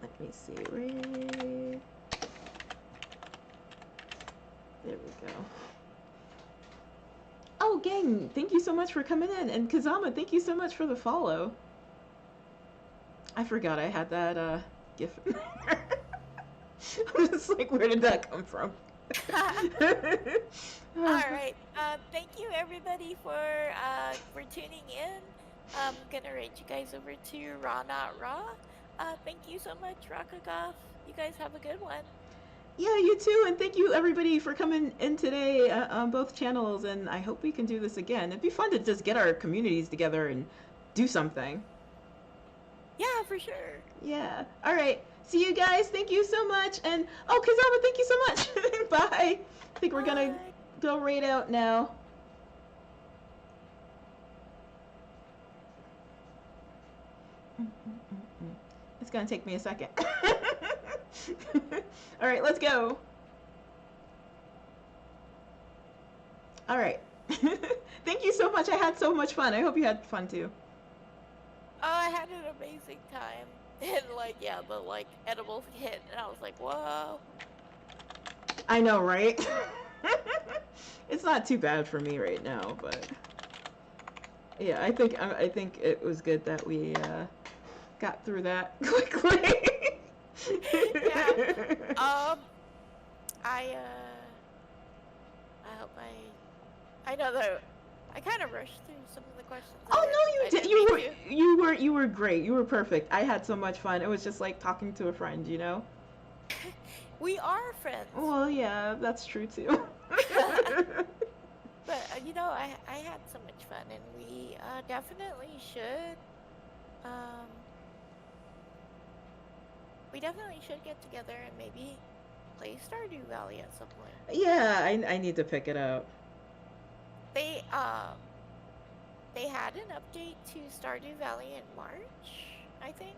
let me see. Raid. There we go. Oh, gang, thank you so much for coming in. And Kazama, thank you so much for the follow. I forgot I had that gif in there. I was like, where did that come from? Alright. Thank you everybody for tuning in. I'm gonna rate you guys over to Raw Not Raw. Thank you so much, Rockagoff. You guys have a good one. Yeah, you too, and thank you everybody for coming in today on both channels, and I hope we can do this again. It'd be fun to just get our communities together and do something. Yeah, for sure. Yeah. All right. See you guys. Thank you so much. And oh, Kazama, thank you so much. Bye. I think we're gonna go raid out now. It's gonna take me a second. All right, let's go. All right. Thank you so much. I had so much fun. I hope you had fun too. Oh, I had an amazing time. And like, yeah, the like edibles hit, and I was like, whoa. I know, right? It's not too bad for me right now, but yeah, I think it was good that we got through that quickly. Yeah. I hope I know that I kind of rushed through some of the questions. Oh no, you did. You were great. You were perfect. I had so much fun. It was just like talking to a friend, you know. We are friends. Well, yeah, that's true too. But you know, I had so much fun, and we definitely should. We definitely should get together and maybe play Stardew Valley at some point. Yeah, I need to pick it up. They they had an update to Stardew Valley in March, I think.